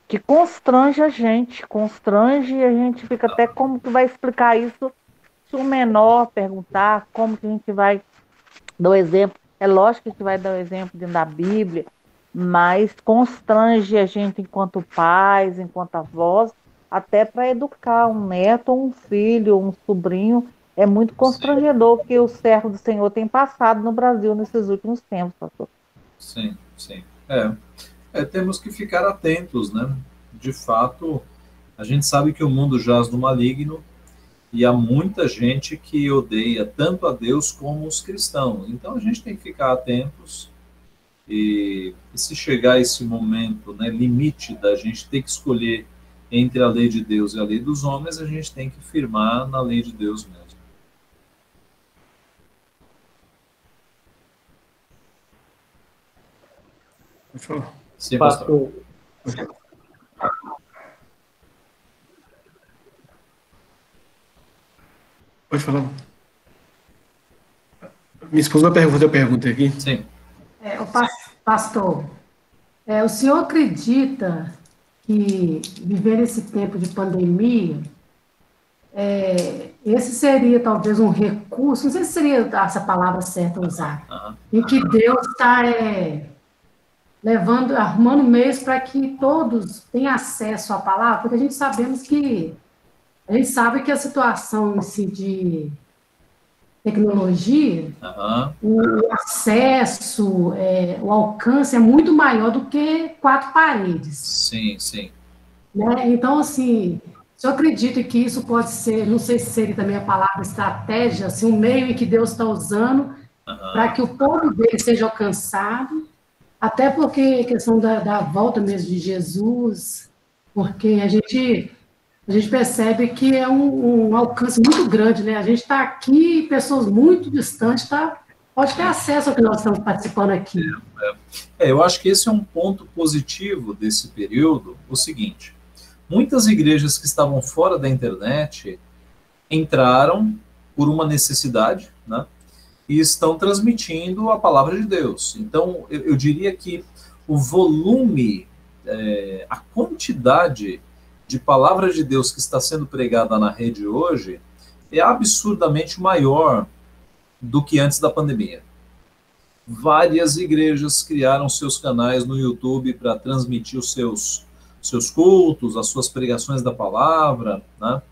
que constrange a gente e a gente fica até como que vai explicar isso se o menor perguntar, como que a gente vai dar o exemplo. É lógico que a gente vai dar o exemplo dentro da Bíblia, mas constrange a gente enquanto pais, enquanto avós, até para educar um neto, um filho, um sobrinho. É muito constrangedor o que o servo do Senhor tem passado no Brasil nesses últimos tempos, pastor. Sim, sim. Temos que ficar atentos, né? De fato, a gente sabe que o mundo jaz no maligno e há muita gente que odeia tanto a Deus como os cristãos. Então a gente tem que ficar atentos e se chegar esse momento, né, limite da gente ter que escolher entre a lei de Deus e a lei dos homens, a gente tem que firmar na lei de Deus mesmo. Pode falar. Sim, pastor. Pode falar. Minha esposa vai fazer a pergunta aqui. Sim. Pastor, o senhor acredita que viver esse tempo de pandemia, esse seria talvez um recurso, não sei se seria essa palavra certa a usar, em que Deus está arrumando meios para que todos tenham acesso à palavra, porque a gente sabe que a situação assim, de tecnologia, o acesso, o alcance é muito maior do que 4 paredes. Sim, sim. Né? Então, assim, eu acredito que isso pode ser, não sei se seria também a palavra estratégia, assim, um meio em que Deus está usando para que o povo dele seja alcançado, até porque a questão da volta mesmo de Jesus, porque a gente percebe que é um alcance muito grande, né? A gente está aqui, pessoas muito distantes pode ter acesso ao que nós estamos participando aqui. Eu acho que esse é um ponto positivo desse período, o seguinte, muitas igrejas que estavam fora da internet entraram por uma necessidade, né? E estão transmitindo a palavra de Deus. Então, eu diria que o volume, a quantidade de palavra de Deus que está sendo pregada na rede hoje é absurdamente maior do que antes da pandemia. Várias igrejas criaram seus canais no YouTube para transmitir os seus cultos, as suas pregações da palavra, né?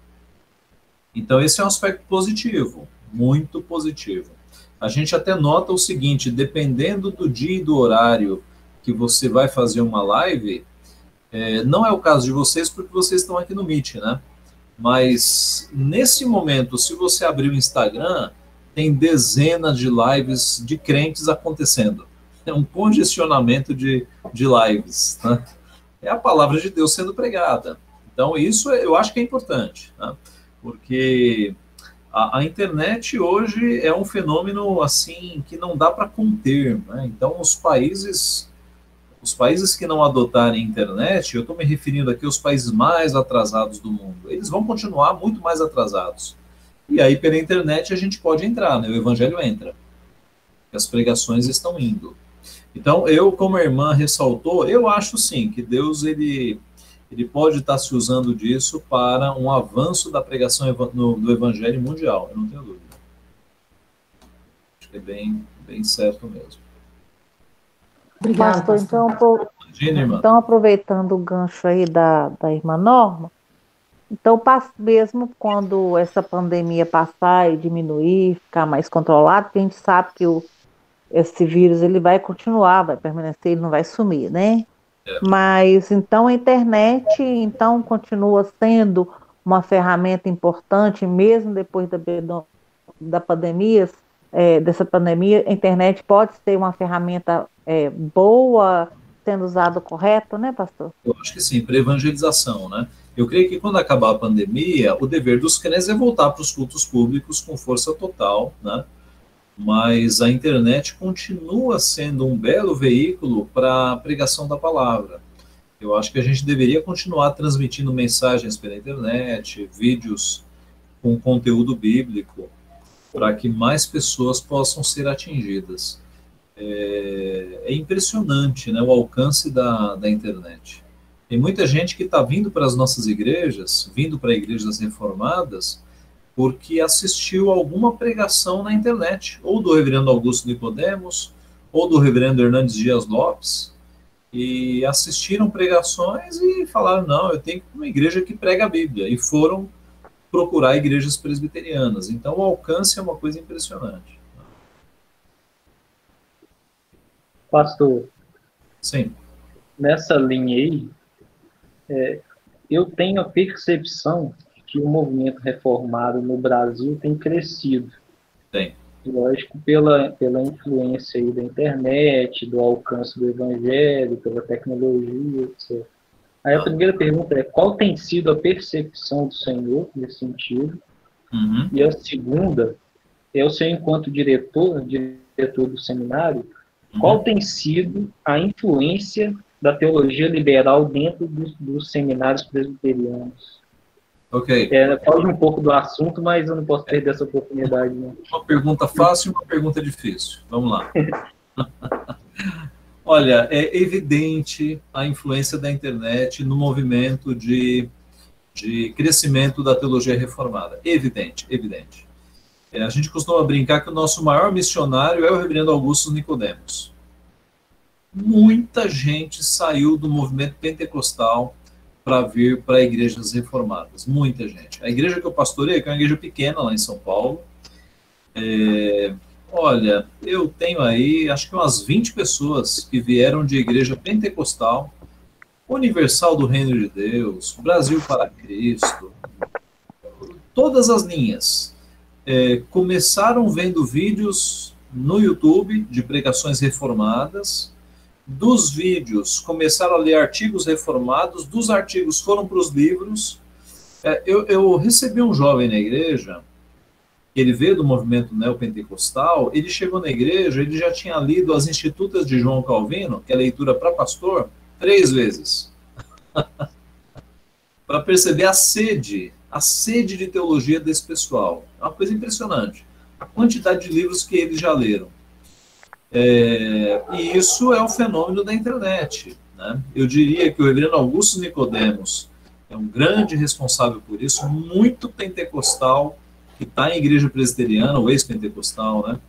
Então esse é um aspecto positivo, muito positivo. A gente até nota o seguinte, dependendo do dia e do horário que você vai fazer uma live, não é o caso de vocês, porque vocês estão aqui no Meet, né? Mas, nesse momento, se você abrir o Instagram, tem dezenas de lives de crentes acontecendo. É um congestionamento de lives, né? É a palavra de Deus sendo pregada. Então, isso eu acho que é importante, né? Porque a internet hoje é um fenômeno, assim, que não dá para conter, né? Então, os países que não adotarem a internet, eu estou me referindo aqui aos países mais atrasados do mundo, eles vão continuar muito mais atrasados. E aí, pela internet, a gente pode entrar, né? O evangelho entra. As pregações estão indo. Então, como a irmã ressaltou, eu acho sim que Deus ele pode estar se usando disso para um avanço da pregação do evangelho mundial, eu não tenho dúvida. Acho que é bem certo mesmo. Obrigada, pastor. Então, aproveitando o gancho aí da irmã Norma, Então, mesmo quando essa pandemia passar e diminuir, ficar mais controlado, porque a gente sabe que esse vírus ele vai continuar, vai permanecer, ele não vai sumir, né? Mas então a internet então continua sendo uma ferramenta importante, mesmo depois da pandemia, dessa pandemia, a internet pode ser uma ferramenta boa, sendo usada correto, né, pastor? Eu acho que sim, para evangelização, né? Eu creio que quando acabar a pandemia, o dever dos crentes é voltar para os cultos públicos com força total, né? Mas a internet continua sendo um belo veículo para a pregação da palavra. Eu acho que a gente deveria continuar transmitindo mensagens pela internet, vídeos com conteúdo bíblico, para que mais pessoas possam ser atingidas. É impressionante, né, o alcance da internet. Tem muita gente que está vindo para as nossas igrejas, vindo para igrejas reformadas, porque assistiu alguma pregação na internet, ou do reverendo Augusto Nicodemos, ou do reverendo Hernandes Dias Lopes, e assistiram pregações e falaram, não, eu tenho que ir para uma igreja que prega a Bíblia, e foram procurar igrejas presbiterianas. Então o alcance é uma coisa impressionante. Pastor, sim, nessa linha aí, eu tenho a percepção que o movimento reformado no Brasil tem crescido. tem. Lógico, pela influência aí da internet, do alcance do evangelho, pela tecnologia, etc. Aí a primeira pergunta é, qual tem sido a percepção do Senhor nesse sentido? Uhum. E a segunda é o senhor enquanto diretor do seminário, qual tem sido a influência da teologia liberal dentro dos seminários presbiterianos? Ok. Foge um pouco do assunto, mas eu não posso perder essa oportunidade. Né? Uma pergunta fácil e uma pergunta difícil. Vamos lá. Olha, é evidente a influência da internet no movimento de crescimento da teologia reformada. Evidente, evidente. A gente costuma brincar que o nosso maior missionário é o reverendo Augusto Nicodemos. Muita gente saiu do movimento pentecostal para vir para igrejas reformadas. Muita gente. A igreja que eu pastorei, que é uma igreja pequena lá em São Paulo, olha, eu tenho aí, acho que umas 20 pessoas que vieram de igreja pentecostal, Universal do Reino de Deus, Brasil para Cristo, todas as linhas. Começaram vendo vídeos no YouTube de pregações reformadas, dos vídeos começaram a ler artigos reformados, dos artigos foram para os livros. Eu recebi um jovem na igreja, ele veio do movimento neopentecostal, ele chegou na igreja, ele já tinha lido as Institutas de João Calvino, que é a leitura para pastor, 3 vezes. Para perceber a sede de teologia desse pessoal. É uma coisa impressionante. A quantidade de livros que eles já leram. E isso é o fenômeno da internet. Né? Eu diria que o reverendo Augusto Nicodemos é um grande responsável por isso, muito pentecostal, que está em igreja presbiteriana, ou ex-pentecostal, né?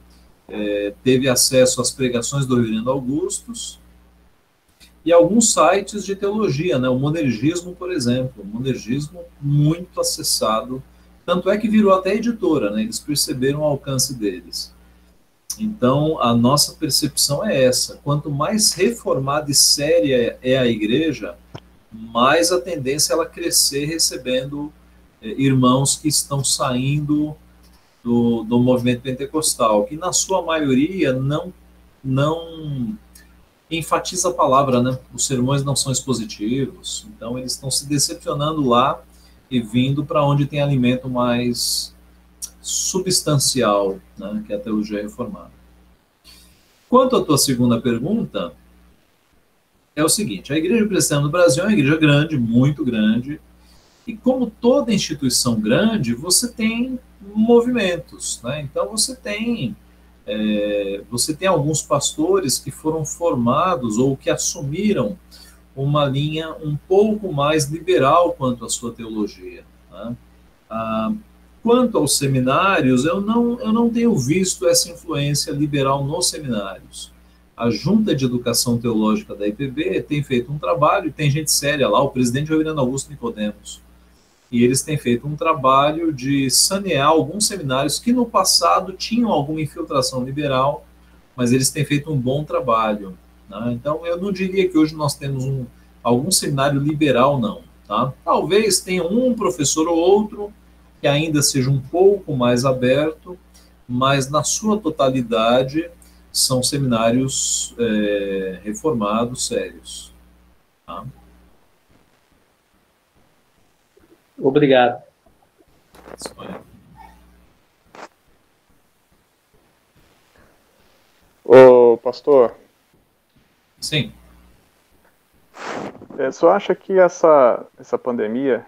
Teve acesso às pregações do reverendo Augustus, e alguns sites de teologia, né? O Monergismo, por exemplo, o Monergismo muito acessado, tanto é que virou até editora, né? Eles perceberam o alcance deles. Então, a nossa percepção é essa, quanto mais reformada e séria é a igreja, mais a tendência é ela crescer recebendo irmãos que estão saindo do movimento pentecostal, que na sua maioria não enfatiza a palavra, né? Os sermões não são expositivos, então eles estão se decepcionando lá e vindo para onde tem alimento mais substancial, né? Que é a teologia reformada. Quanto à tua segunda pergunta, é o seguinte, a Igreja Presbiteriana do Brasil é uma igreja grande, muito grande, e como toda instituição grande, você tem movimentos, né? Então você tem alguns pastores que foram formados ou que assumiram uma linha um pouco mais liberal quanto à sua teologia. Né? Quanto aos seminários, eu não tenho visto essa influência liberal nos seminários. A Junta de Educação Teológica da IPB tem feito um trabalho, e tem gente séria lá, o presidente é o reverendo Augusto Nicodemos. e eles têm feito um trabalho de sanear alguns seminários que no passado tinham alguma infiltração liberal, mas eles têm feito um bom trabalho, né? Então, eu não diria que hoje nós temos algum seminário liberal, não. Tá? Talvez tenha um professor ou outro que ainda seja um pouco mais aberto, mas na sua totalidade são seminários reformados, sérios. Tá? Obrigado. Ô, pastor. Sim. O senhor acha que essa pandemia,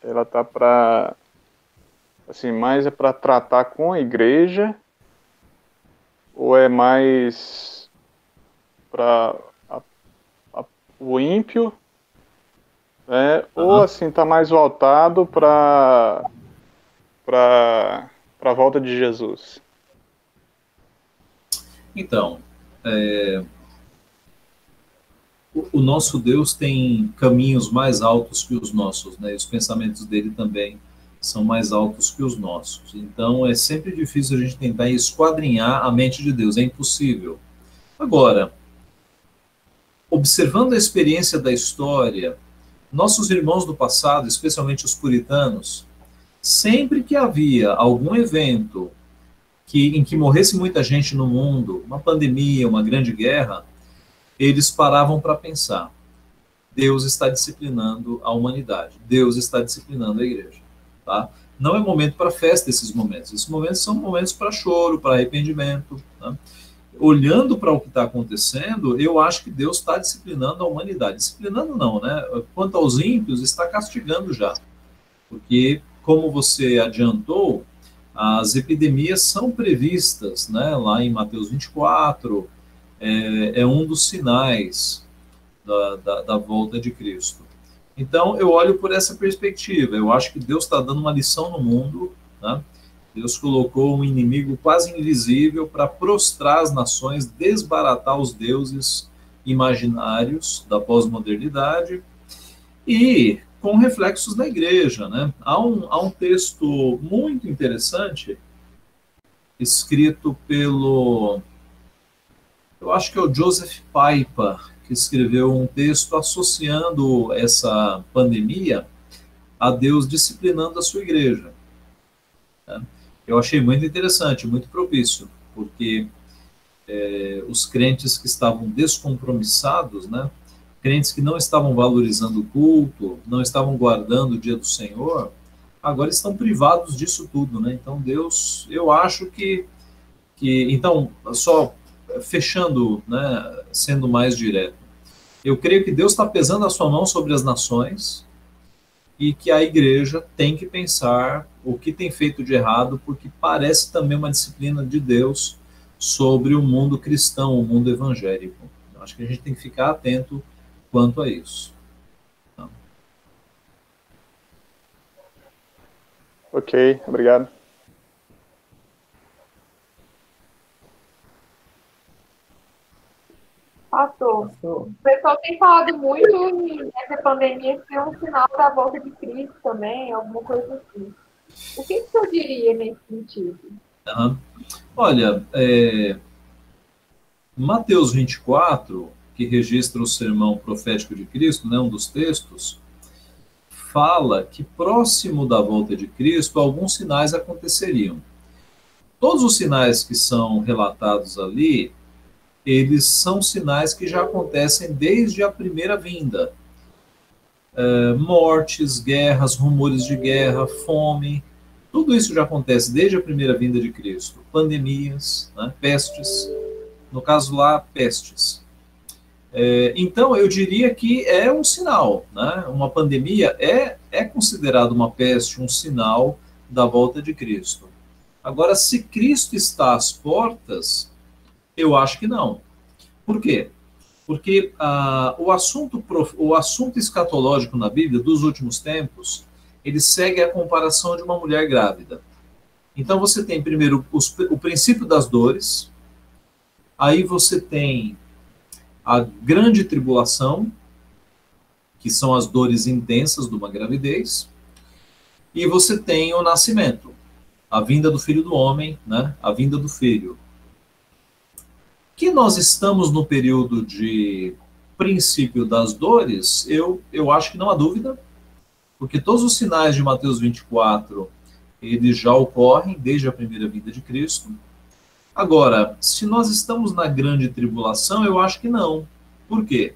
ela tá para, assim, mais é para tratar com a igreja, ou é mais para o ímpio, né? Ou assim tá mais voltado para a volta de Jesus? Então, o nosso Deus tem caminhos mais altos que os nossos, né? E os pensamentos dele também são mais altos que os nossos. Então, é sempre difícil a gente tentar esquadrinhar a mente de Deus, é impossível. Agora, observando a experiência da história, nossos irmãos do passado, especialmente os puritanos, sempre que havia algum evento em que morresse muita gente no mundo, uma pandemia, uma grande guerra, eles paravam para pensar: Deus está disciplinando a humanidade, Deus está disciplinando a igreja. Tá? Não é momento para festa esses momentos. Esses momentos são momentos para choro, para arrependimento. Tá? Olhando para o que está acontecendo, eu acho que Deus está disciplinando a humanidade. Disciplinando não, né? Quanto aos ímpios, está castigando já. Porque, como você adiantou, as epidemias são previstas, né? Lá em Mateus 24, é um dos sinais da volta de Cristo. Então, eu olho por essa perspectiva. Eu acho que Deus está dando uma lição no mundo, né? Deus colocou um inimigo quase invisível para prostrar as nações, desbaratar os deuses imaginários da pós-modernidade e com reflexos na igreja, né? Há um texto muito interessante escrito pelo, eu acho que é o Joseph Piper, que escreveu um texto associando essa pandemia a Deus disciplinando a sua igreja. Eu achei muito interessante, muito propício, porque os crentes que estavam descompromissados, né, crentes que não estavam valorizando o culto, não estavam guardando o dia do Senhor, agora estão privados disso tudo, né? Então Deus, eu acho que então, só fechando, né, sendo mais direto, eu creio que Deus está pesando a sua mão sobre as nações e que a igreja tem que pensar o que tem feito de errado, porque parece também uma disciplina de Deus sobre o mundo cristão, o mundo evangélico. Eu acho que a gente tem que ficar atento quanto a isso. Tá? Ok, obrigado. Pastor, o pessoal tem falado muito nessa pandemia ser um sinal da volta de Cristo também, alguma coisa assim. O que o senhor diria nesse sentido? Olha, Mateus 24, que registra o sermão profético de Cristo, né, um dos textos, fala que próximo da volta de Cristo alguns sinais aconteceriam. Todos os sinais que são relatados ali, eles são sinais que já acontecem desde a primeira vinda. Mortes, guerras, rumores de guerra, fome, tudo isso já acontece desde a primeira vinda de Cristo. Pandemias, né, pestes, no caso lá, pestes. Então, eu diria que é um sinal, né? Uma pandemia é considerada uma peste, um sinal da volta de Cristo. Agora, se Cristo está às portas, eu acho que não. Por quê? Porque o assunto escatológico na Bíblia dos últimos tempos, ele segue a comparação de uma mulher grávida. Então você tem primeiro o princípio das dores, aí você tem a grande tribulação, que são as dores intensas de uma gravidez, e você tem o nascimento, a vinda do Filho do Homem, né? A vinda do Filho. Que nós estamos no período de princípio das dores, eu acho que não há dúvida, porque todos os sinais de Mateus 24, eles já ocorrem desde a primeira vinda de Cristo. Agora, se nós estamos na grande tribulação, eu acho que não. Por quê?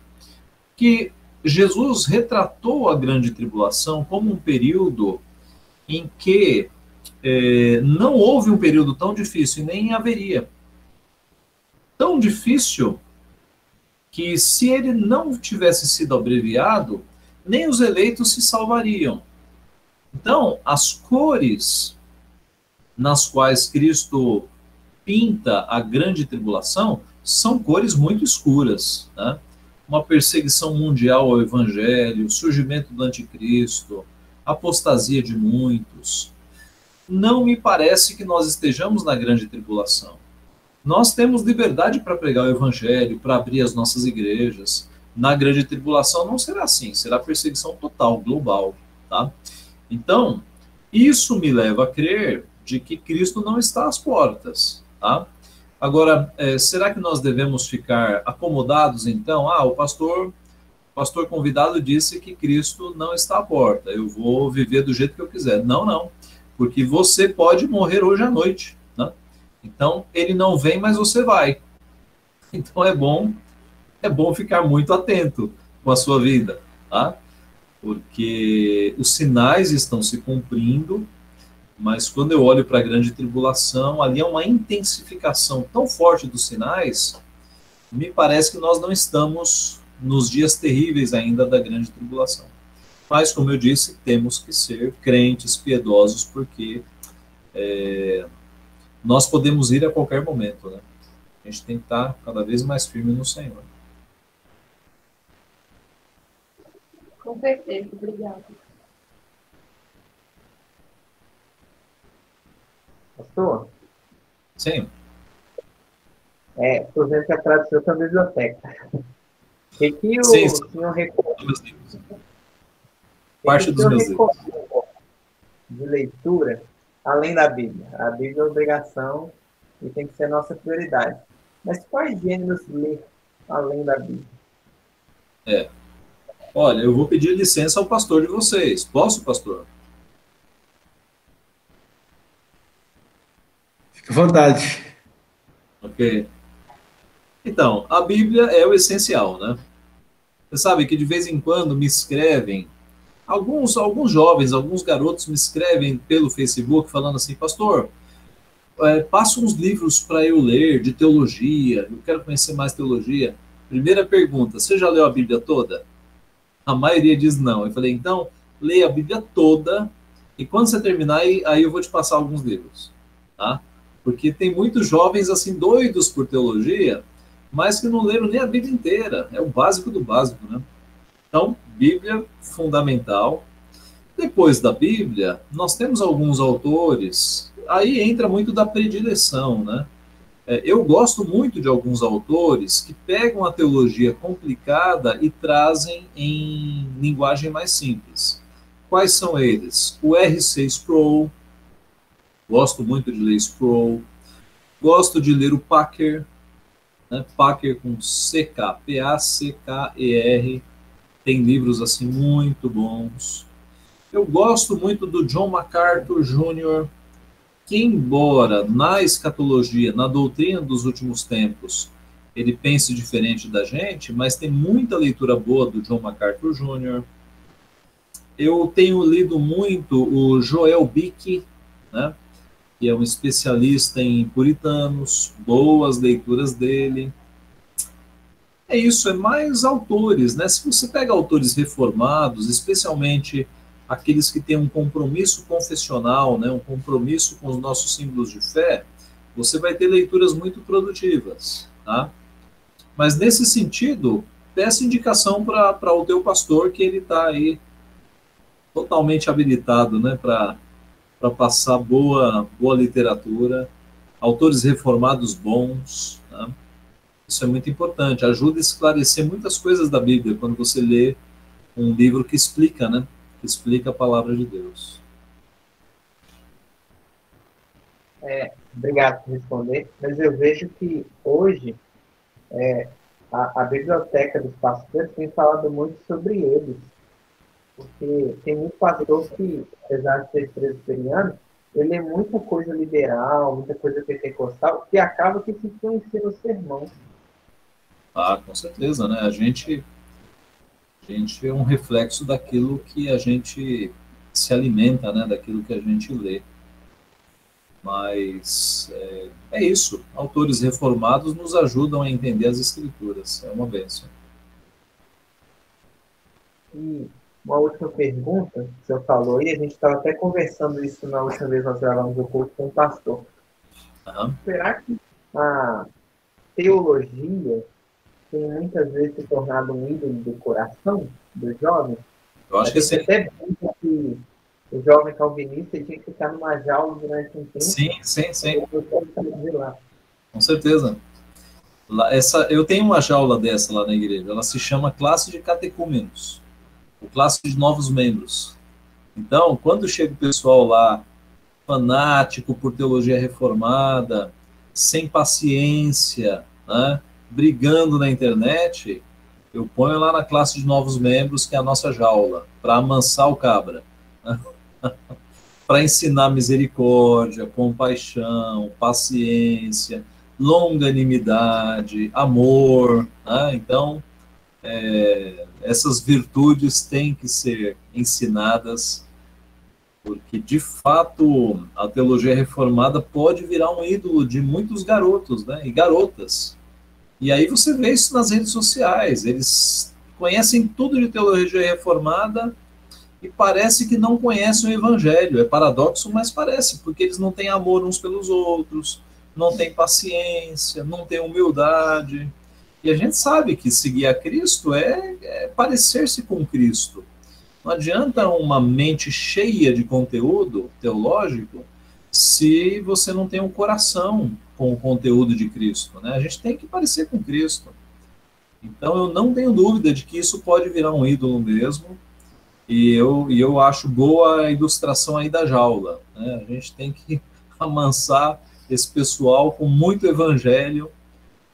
Que Jesus retratou a grande tribulação como um período em que não houve um período tão difícil, e nem haveria. Tão difícil que, se ele não tivesse sido abreviado, nem os eleitos se salvariam. Então, as cores nas quais Cristo pinta a grande tribulação são cores muito escuras, né? Uma perseguição mundial ao evangelho, surgimento do anticristo, apostasia de muitos. Não me parece que nós estejamos na grande tribulação. Nós temos liberdade para pregar o evangelho, para abrir as nossas igrejas. Na grande tribulação não será assim, será perseguição total, global, tá? Então, isso me leva a crer de que Cristo não está às portas, tá? Agora, será que nós devemos ficar acomodados, então? O pastor convidado disse que Cristo não está à porta, eu vou viver do jeito que eu quiser. Não, não, porque você pode morrer hoje à noite, né? Então, ele não vem, mas você vai. Então, é bom ficar muito atento com a sua vida, tá? Porque os sinais estão se cumprindo, mas quando eu olho para a grande tribulação, ali é uma intensificação tão forte dos sinais, me parece que nós não estamos nos dias terríveis ainda da grande tribulação. Mas, como eu disse, temos que ser crentes piedosos, porque nós podemos ir a qualquer momento, né? A gente tem que estar cada vez mais firme no Senhor. Com certeza, obrigada. Pastor? Sim. Estou vendo que atrás do senhor está na biblioteca. O que o Sim, senhor recomenda? Parte dos meus livros. De leitura, além da Bíblia. A Bíblia é obrigação e tem que ser nossa prioridade. Mas quais gêneros ler além da Bíblia? Olha, eu vou pedir licença ao pastor de vocês. Posso, pastor? Fique à vontade. Ok. Então, a Bíblia é o essencial, né? Você sabe que de vez em quando me escrevem, alguns jovens, alguns garotos me escrevem pelo Facebook falando assim, pastor, passa uns livros para eu ler de teologia, eu quero conhecer mais teologia. Primeira pergunta, você já leu a Bíblia toda? A maioria diz não. Eu falei, então, leia a Bíblia toda, e quando você terminar, aí eu vou te passar alguns livros, tá? Porque tem muitos jovens, assim, doidos por teologia, mas que não leram nem a Bíblia inteira. É o básico do básico, né? Então, Bíblia, fundamental. Depois da Bíblia, nós temos alguns autores, aí entra muito da predileção, né? Eu gosto muito de alguns autores que pegam a teologia complicada e trazem em linguagem mais simples. Quais são eles? O R.C. Sproul, gosto muito de ler Sproul, gosto de ler o Packer, né? Packer com C-K, P-A-C-K-E-R, tem livros assim muito bons. Eu gosto muito do John MacArthur Jr., que, embora na escatologia, na doutrina dos últimos tempos, ele pense diferente da gente, mas tem muita leitura boa do John MacArthur Jr. Eu tenho lido muito o Joel Bick, né, que é um especialista em puritanos, boas leituras dele. É isso, é mais autores, né? Se você pega autores reformados, especialmente aqueles que têm um compromisso confessional, né, um compromisso com os nossos símbolos de fé, você vai ter leituras muito produtivas, tá? Mas nesse sentido, peça indicação para o teu pastor, que ele está aí totalmente habilitado, né, para passar boa literatura, autores reformados bons, tá? Isso é muito importante, ajuda a esclarecer muitas coisas da Bíblia quando você lê um livro que explica, né? Explica a palavra de Deus. Obrigado por responder, mas eu vejo que hoje a biblioteca dos pastores tem falado muito sobre eles, porque tem muito pastor que, apesar de ser presbiteriano, ele é muita coisa liberal, muita coisa pentecostal, que acaba que se influencia no sermão. Ah, com certeza, né? A gente é um reflexo daquilo que a gente se alimenta, né? Daquilo que a gente lê. Mas é isso. Autores reformados nos ajudam a entender as Escrituras. É uma bênção. E uma última pergunta que o senhor falou aí, a gente estava até conversando isso na última vez que nós gravamos o culto com o pastor. Uhum. Será que a teologia tem muitas vezes se tornado um ídolo do coração dos jovens? Eu acho que sim. Até brinca que o jovem calvinista tinha que ficar numa jaula durante um tempo. Sim. Com certeza. Eu tenho uma jaula dessa lá na igreja. Ela se chama classe de catecúmenos. O classe de novos membros. Então, quando chega o pessoal lá, fanático por teologia reformada, sem paciência, né, brigando na internet, eu ponho lá na classe de novos membros, que é a nossa jaula, para amansar o cabra. Né? Para ensinar misericórdia, compaixão, paciência, longanimidade, amor. Né? Então, essas virtudes têm que ser ensinadas, porque, de fato, a teologia reformada pode virar um ídolo de muitos garotos, né? E garotas. E aí você vê isso nas redes sociais. Eles conhecem tudo de teologia reformada e parece que não conhecem o evangelho. É paradoxo, mas parece, porque eles não têm amor uns pelos outros, não têm paciência, não têm humildade. E a gente sabe que seguir a Cristo é parecer-se com Cristo. Não adianta uma mente cheia de conteúdo teológico se você não tem um coração com o conteúdo de Cristo, né? A gente tem que parecer com Cristo. Então eu não tenho dúvida de que isso pode virar um ídolo mesmo. E eu acho boa a ilustração aí da jaula, né? A gente tem que amansar esse pessoal com muito evangelho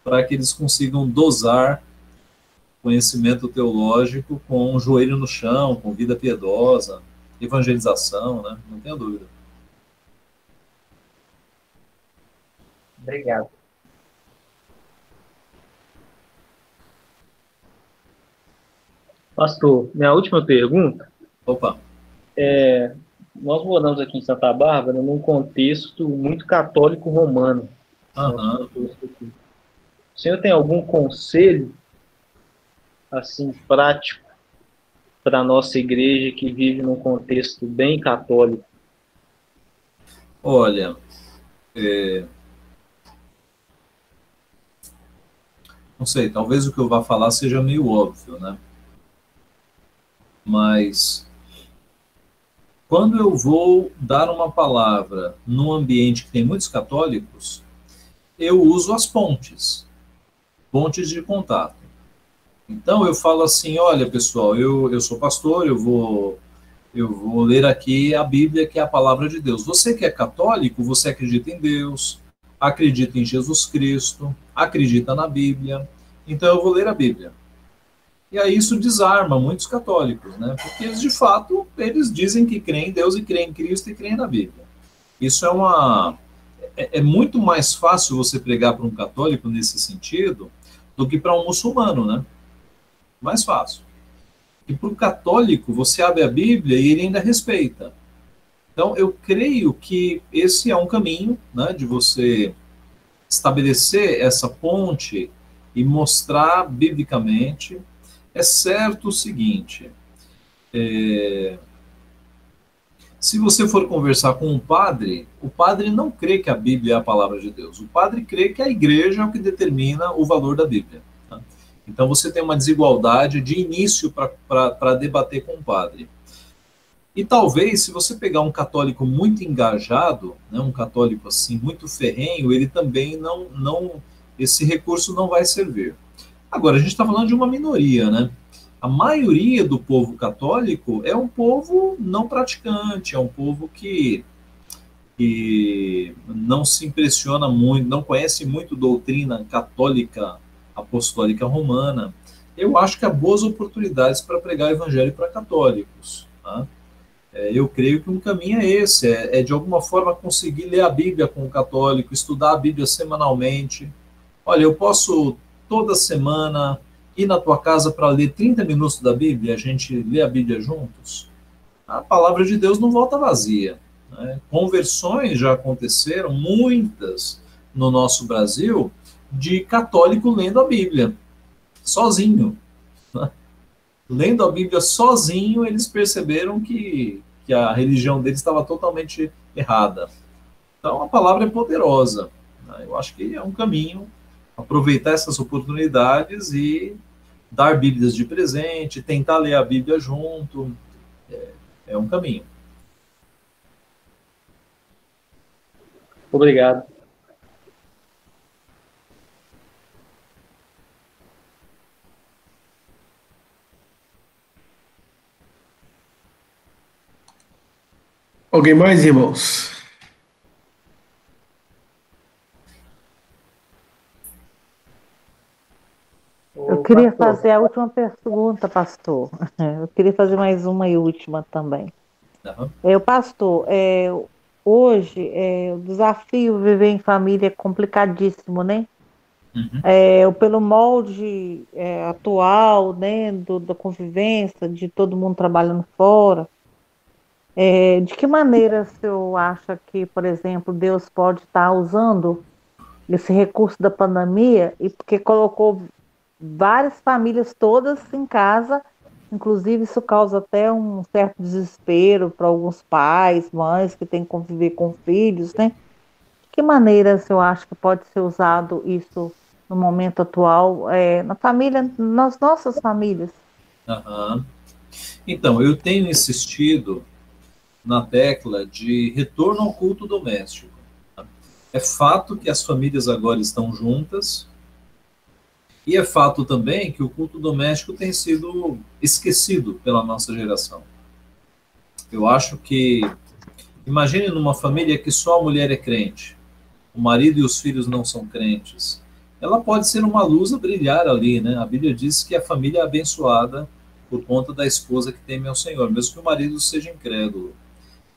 para que eles consigam dosar conhecimento teológico com um joelho no chão, com vida piedosa, evangelização, né? Não tenho dúvida. Obrigado. Pastor, minha última pergunta. Opa. Nós moramos aqui em Santa Bárbara num contexto muito católico romano. Uhum. O senhor tem algum conselho assim prático para a nossa igreja que vive num contexto bem católico? Olha, não sei, talvez o que eu vá falar seja meio óbvio, né? Mas quando eu vou dar uma palavra num ambiente que tem muitos católicos, eu uso as pontes de contato. Então eu falo assim, olha pessoal, eu sou pastor, eu vou ler aqui a Bíblia, que é a palavra de Deus. Você que é católico, você acredita em Deus, acredita em Jesus Cristo, acredita na Bíblia, então eu vou ler a Bíblia. E aí isso desarma muitos católicos, né? Porque eles, de fato, eles dizem que creem em Deus e creem em Cristo e creem na Bíblia. Isso é muito mais fácil você pregar para um católico nesse sentido do que para um muçulmano, né? Mais fácil. E para o católico, você abre a Bíblia e ele ainda respeita. Então, eu creio que esse é um caminho, né, de você estabelecer essa ponte e mostrar biblicamente. É certo o seguinte, se você for conversar com um padre, o padre não crê que a Bíblia é a palavra de Deus. O padre crê que a igreja é o que determina o valor da Bíblia. Tá? Então você tem uma desigualdade de início para debater com o padre. E talvez, se você pegar um católico muito engajado, né, um católico assim muito ferrenho, ele também esse recurso não vai servir. Agora, a gente está falando de uma minoria, né? A maioria do povo católico é um povo não praticante, é um povo que que não se impressiona muito, não conhece muito doutrina católica apostólica romana, eu acho que há boas oportunidades para pregar o evangelho para católicos. Tá? Eu creio que um caminho é esse, é de alguma forma conseguir ler a Bíblia com o católico, estudar a Bíblia semanalmente. Olha, eu posso toda semana ir na tua casa para ler 30 minutos da Bíblia, a gente lê a Bíblia juntos. A palavra de Deus não volta vazia. Né? Conversões já aconteceram, muitas no nosso Brasil, de católico lendo a Bíblia, sozinho. Né? Lendo a Bíblia sozinho, eles perceberam que a religião deles estava totalmente errada. Então, a palavra é poderosa. Né? Eu acho que é um caminho, aproveitar essas oportunidades e dar Bíblias de presente, tentar ler a Bíblia junto, é um caminho. Obrigado. Alguém mais, irmãos? Eu queria fazer a última pergunta, pastor. Eu queria fazer mais uma e última também. O pastor, hoje o desafio viver em família é complicadíssimo, né? Pelo molde atual, né, da convivência, de todo mundo trabalhando fora. De que maneira o senhor acha que, por exemplo, Deus pode estar usando esse recurso da pandemia, e porque colocou várias famílias todas em casa, inclusive isso causa até um certo desespero para alguns pais, mães que têm que conviver com filhos, né? De que maneira o senhor acha que pode ser usado isso no momento atual, na família, nas nossas famílias? Então, eu tenho insistido na tecla de retorno ao culto doméstico. É fato que as famílias agora estão juntas, e é fato também que o culto doméstico tem sido esquecido pela nossa geração. Eu acho que, imagine numa família que só a mulher é crente, o marido e os filhos não são crentes. Ela pode ser uma luz a brilhar ali, né? A Bíblia diz que a família é abençoada por conta da esposa que teme ao Senhor, mesmo que o marido seja incrédulo.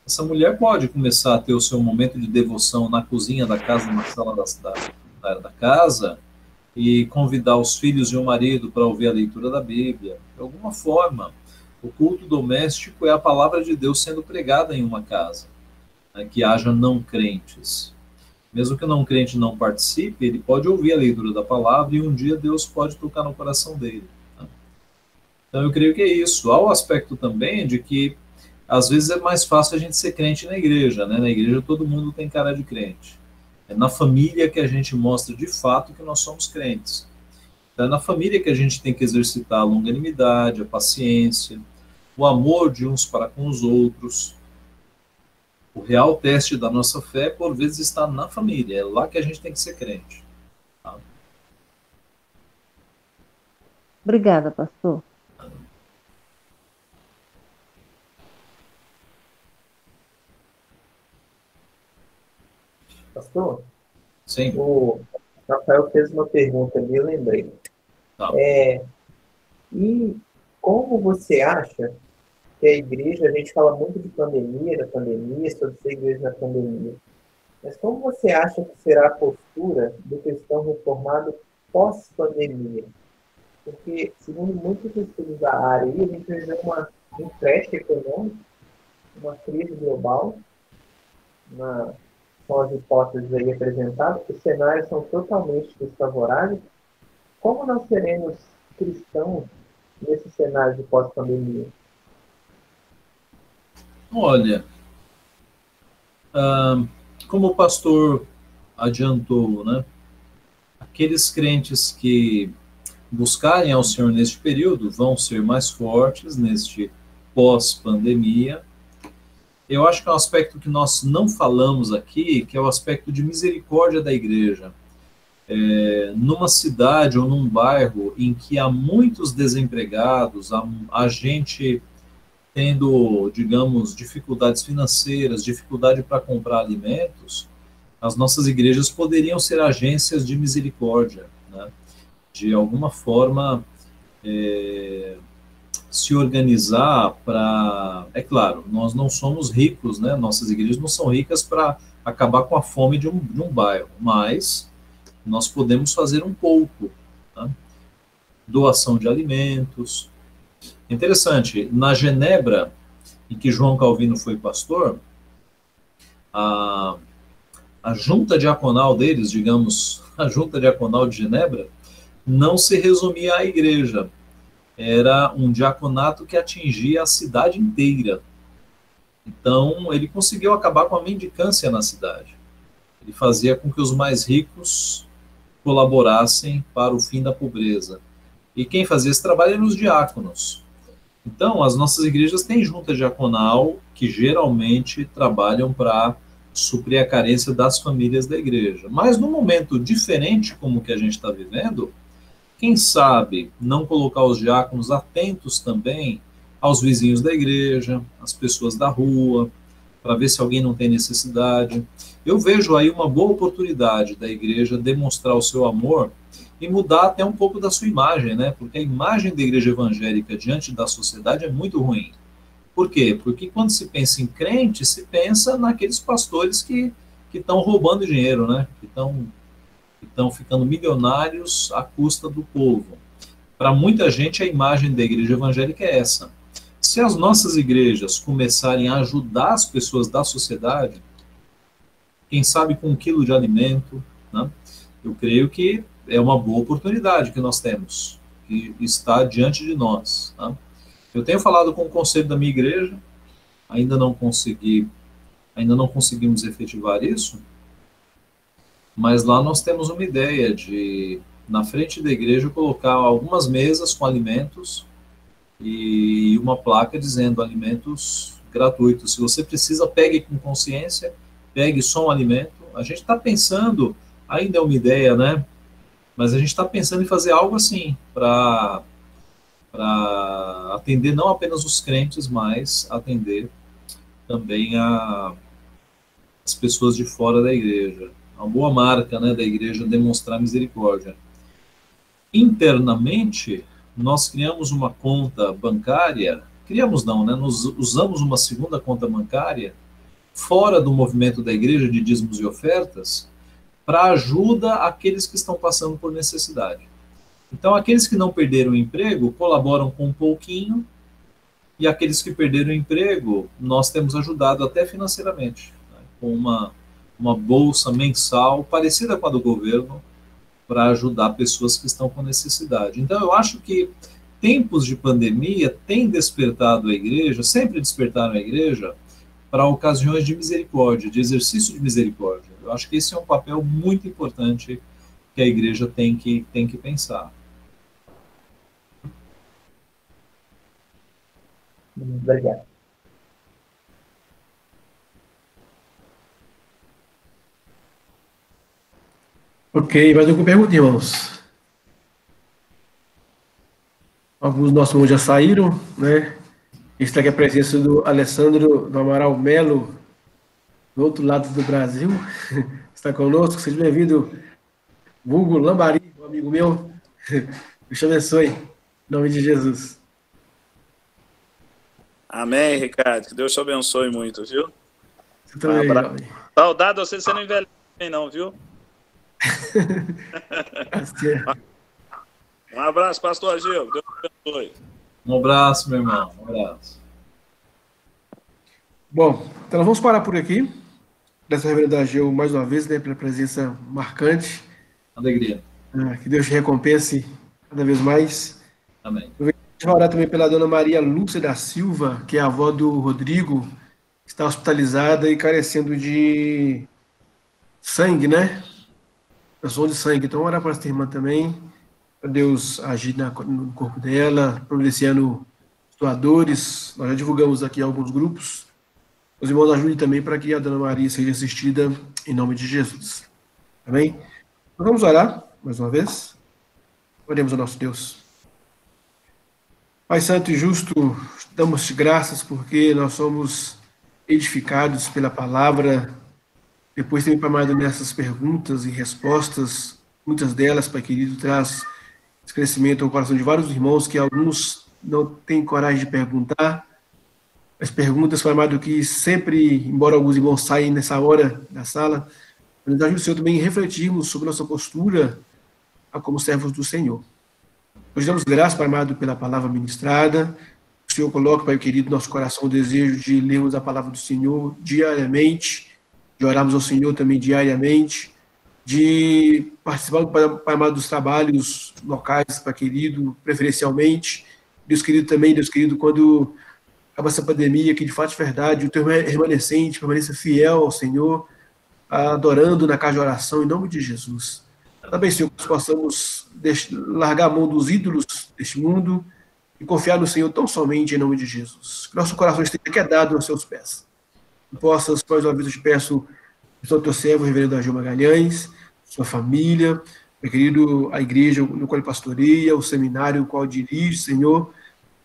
Essa mulher pode começar a ter o seu momento de devoção na cozinha da casa, na sala da casa, e convidar os filhos e o marido para ouvir a leitura da Bíblia. De alguma forma, o culto doméstico é a palavra de Deus sendo pregada em uma casa, né, que haja não crentes. Mesmo que o não crente não participe, ele pode ouvir a leitura da palavra e um dia Deus pode tocar no coração dele. Tá? Então eu creio que é isso. Há o aspecto também de que às vezes é mais fácil a gente ser crente na igreja, né? Na igreja todo mundo tem cara de crente. É na família que a gente mostra de fato que nós somos crentes. Então, é na família que a gente tem que exercitar a longanimidade, a paciência, o amor de uns para com os outros. O real teste da nossa fé, por vezes, está na família. É lá que a gente tem que ser crente. Tá? Obrigada, pastor. Pastor? Sim. O Rafael fez uma pergunta ali, eu lembrei. Tá. E como você acha que a igreja, a gente fala muito de pandemia, da pandemia, sobre ser igreja na pandemia, mas como você acha que será a postura do cristão reformado pós-pandemia? Porque, segundo muitos estudos da área, a gente vê um crash econômico, uma crise global, são as hipóteses aí apresentadas, os cenários são totalmente desfavoráveis. Como nós seremos cristãos nesse cenário de pós-pandemia? Olha, como o pastor adiantou, né? Aqueles crentes que buscarem ao Senhor neste período vão ser mais fortes neste pós-pandemia. Eu acho que é um aspecto que nós não falamos aqui, que é o aspecto de misericórdia da igreja. Numa cidade ou num bairro em que há muitos desempregados, a gente tendo, digamos, dificuldades financeiras, dificuldade para comprar alimentos, as nossas igrejas poderiam ser agências de misericórdia, né? De alguma forma, se organizar para... É claro, nós não somos ricos, né? Nossas igrejas não são ricas para acabar com a fome de um bairro, mas nós podemos fazer um pouco, tá? Doação de alimentos. Interessante, na Genebra, em que João Calvino foi pastor, a junta diaconal deles, digamos, a junta diaconal de Genebra, não se resumia à igreja. Era um diaconato que atingia a cidade inteira. Então, ele conseguiu acabar com a mendicância na cidade. Ele fazia com que os mais ricos colaborassem para o fim da pobreza. E quem fazia esse trabalho eram os diáconos. Então, as nossas igrejas têm junta diaconal que geralmente trabalham para suprir a carência das famílias da igreja. Mas num momento diferente como o que a gente está vivendo, quem sabe não colocar os diáconos atentos também aos vizinhos da igreja, às pessoas da rua, para ver se alguém não tem necessidade. Eu vejo aí uma boa oportunidade da igreja demonstrar o seu amor e mudar até um pouco da sua imagem, né? Porque a imagem da igreja evangélica diante da sociedade é muito ruim. Por quê? Porque quando se pensa em crente, se pensa naqueles pastores que estão roubando dinheiro, né? Que estão ficando milionários à custa do povo. Para muita gente, a imagem da igreja evangélica é essa. Se as nossas igrejas começarem a ajudar as pessoas da sociedade, quem sabe com 1 quilo de alimento, né? Eu creio que é uma boa oportunidade que nós temos, que está diante de nós, tá? Eu tenho falado com o conselho da minha igreja, ainda não conseguimos efetivar isso, mas lá nós temos uma ideia de, na frente da igreja, colocar algumas mesas com alimentos e uma placa dizendo alimentos gratuitos. Se você precisa, pegue com consciência, pegue só um alimento. A gente está pensando, ainda é uma ideia, né? Mas a gente está pensando em fazer algo assim, para atender não apenas os crentes, mas atender também as pessoas de fora da igreja. Uma boa marca, né, da igreja demonstrar misericórdia. Internamente, nós criamos uma conta bancária, criamos não, né, nós usamos uma segunda conta bancária fora do movimento da igreja de dízimos e ofertas para ajuda àqueles que estão passando por necessidade. Então, aqueles que não perderam o emprego colaboram com um pouquinho, e aqueles que perderam o emprego, nós temos ajudado até financeiramente, né, com uma bolsa mensal parecida com a do governo, para ajudar pessoas que estão com necessidade. Então, eu acho que tempos de pandemia têm despertado a igreja, sempre despertaram a igreja, para ocasiões de misericórdia, de exercício de misericórdia. Eu acho que esse é um papel muito importante que a igreja tem que pensar. Obrigado. Ok, mais alguma pergunta, irmãos? Alguns dos nossos irmãos já saíram, né? Está aqui a presença do Alessandro do Amaral Melo, do outro lado do Brasil, está conosco. Seja bem-vindo, vulgo Lambari, um amigo meu. Deus te abençoe, em nome de Jesus. Amém, Ricardo. Que Deus te abençoe muito, viu? Você também, jovem. Saudade, você não envelhece bem não, viu? Um abraço, pastor Gil. Deus te abençoe. Um abraço, meu irmão. Um abraço. Bom, então nós vamos parar por aqui. Dessa reverenda Ageu, mais uma vez, né, pela presença marcante. Alegria. Que Deus te recompense cada vez mais. Amém. Eu vou orar também pela dona Maria Lúcia da Silva, que é a avó do Rodrigo, que está hospitalizada e carecendo de sangue, né? Transfusão de sangue. Então, orar para essa irmã também, para Deus agir no corpo dela, providenciando doadores. Nós já divulgamos aqui alguns grupos. Os irmãos ajudem também para que a dona Maria seja assistida em nome de Jesus. Amém? Então, vamos orar mais uma vez. Oremos ao nosso Deus. Pai Santo e Justo, damos-te graças porque nós somos edificados pela palavra. Depois também, Pai amado, nessas perguntas e respostas, muitas delas, Pai querido, traz esclarecimento ao coração de vários irmãos que alguns não têm coragem de perguntar. As perguntas, Pai amado, que sempre, embora alguns irmãos saiam nessa hora da sala, nos ajude o Senhor também a refletirmos sobre nossa postura como servos do Senhor. Nós damos graças, Pai amado, pela palavra ministrada. O Senhor coloca, Pai querido, no nosso coração o desejo de lermos a palavra do Senhor diariamente, de orarmos ao Senhor também diariamente, de participar, Pai amado, dos trabalhos locais, Pai querido, preferencialmente. Deus querido também, Deus querido, quando acaba essa pandemia, que de fato é verdade, o teu remanescente permaneça fiel ao Senhor, adorando na casa de oração, em nome de Jesus. Também, Senhor, que nós possamos largar a mão dos ídolos deste mundo e confiar no Senhor tão somente em nome de Jesus. Que nosso coração esteja quedado aos seus pés. Que possas, mais uma vez, eu te peço, o teu servo, o reverendo Agil Magalhães, sua família, meu querido, a igreja no qual ele pastoreia, o seminário no qual dirige, Senhor,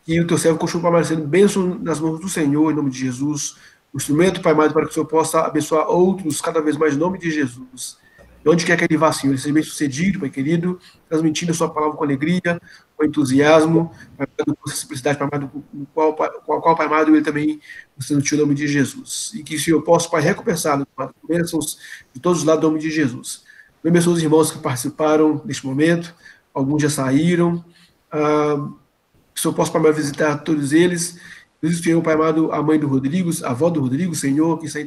que o teu servo continue permanecendo bênção nas mãos do Senhor, em nome de Jesus. O instrumento, Pai amado, para que o Senhor possa abençoar outros cada vez mais, em nome de Jesus. E onde quer que ele vá, Senhor, ele seja bem sucedido, Pai querido, transmitindo a sua palavra com alegria, com entusiasmo, Pai amado, com simplicidade, Pai amado, com qual, Pai amado, ele também se sentiu, em nome de Jesus. E que o Senhor possa, Pai, recompensá-lo, com bênçãos de todos os lados, em nome de Jesus. Abençoe os irmãos que participaram neste momento, alguns já saíram. Que o Senhor possa, Pai amado, visitar todos eles. Deus, Senhor, Pai amado, a mãe do Rodrigo, a avó do Rodrigo, Senhor, que sai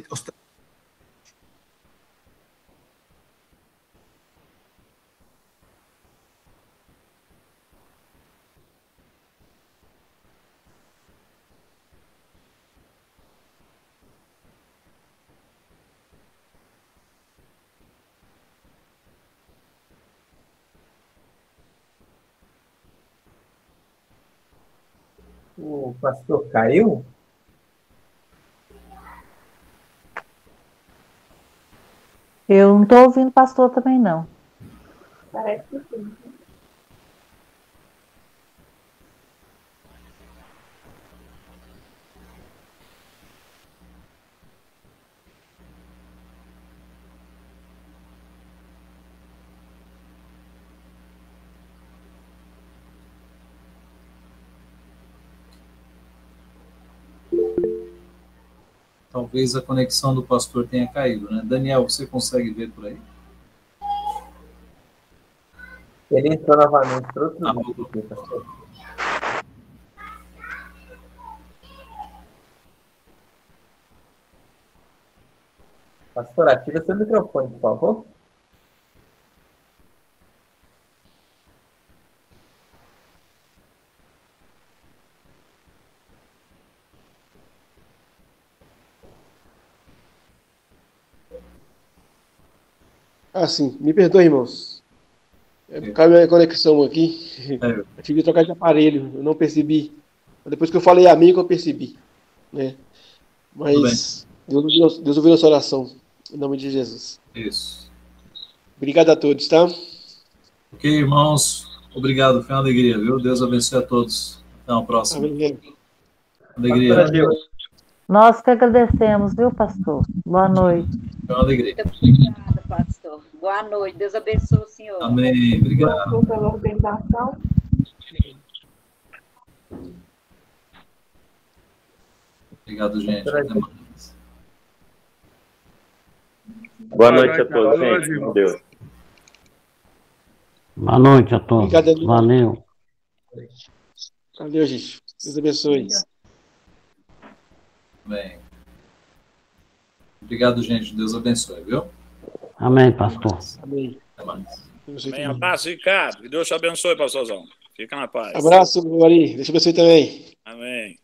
O pastor caiu? Eu não estou ouvindo pastor também, não. Parece que sim. Talvez a conexão do pastor tenha caído, né? Daniel, você consegue ver por aí? Ele entrou novamente para outro lado. Pastor. Pastor, ativa seu microfone, por favor. sim, me perdoe, irmãos. Caiu minha conexão aqui. Eu tive que trocar de aparelho, eu não percebi. Depois que eu falei amigo, eu percebi. Né? Mas Deus ouviu nossa oração, em nome de Jesus. Isso. Obrigado a todos, tá? Ok, irmãos. Obrigado, foi uma alegria, viu? Deus abençoe a todos. Até a próxima. Alegria. Nós que agradecemos, viu, pastor? Boa noite. Foi uma alegria. Obrigada, pastor. Boa noite. Deus abençoe o senhor. Amém. Obrigado. Pela organização. Obrigado, gente. Até mais. Boa noite a todos, gente. Com Deus. Boa noite a todos. Obrigado, valeu. Valeu, gente. Deus abençoe. Bem. Obrigado, gente. Deus abençoe, viu? Amém, pastor. Amém. Até mais. Bem, abraço, Ricardo. Que Deus te abençoe, pastorzão. Fica na paz. Abraço, Mari. Deus te abençoe também. Amém.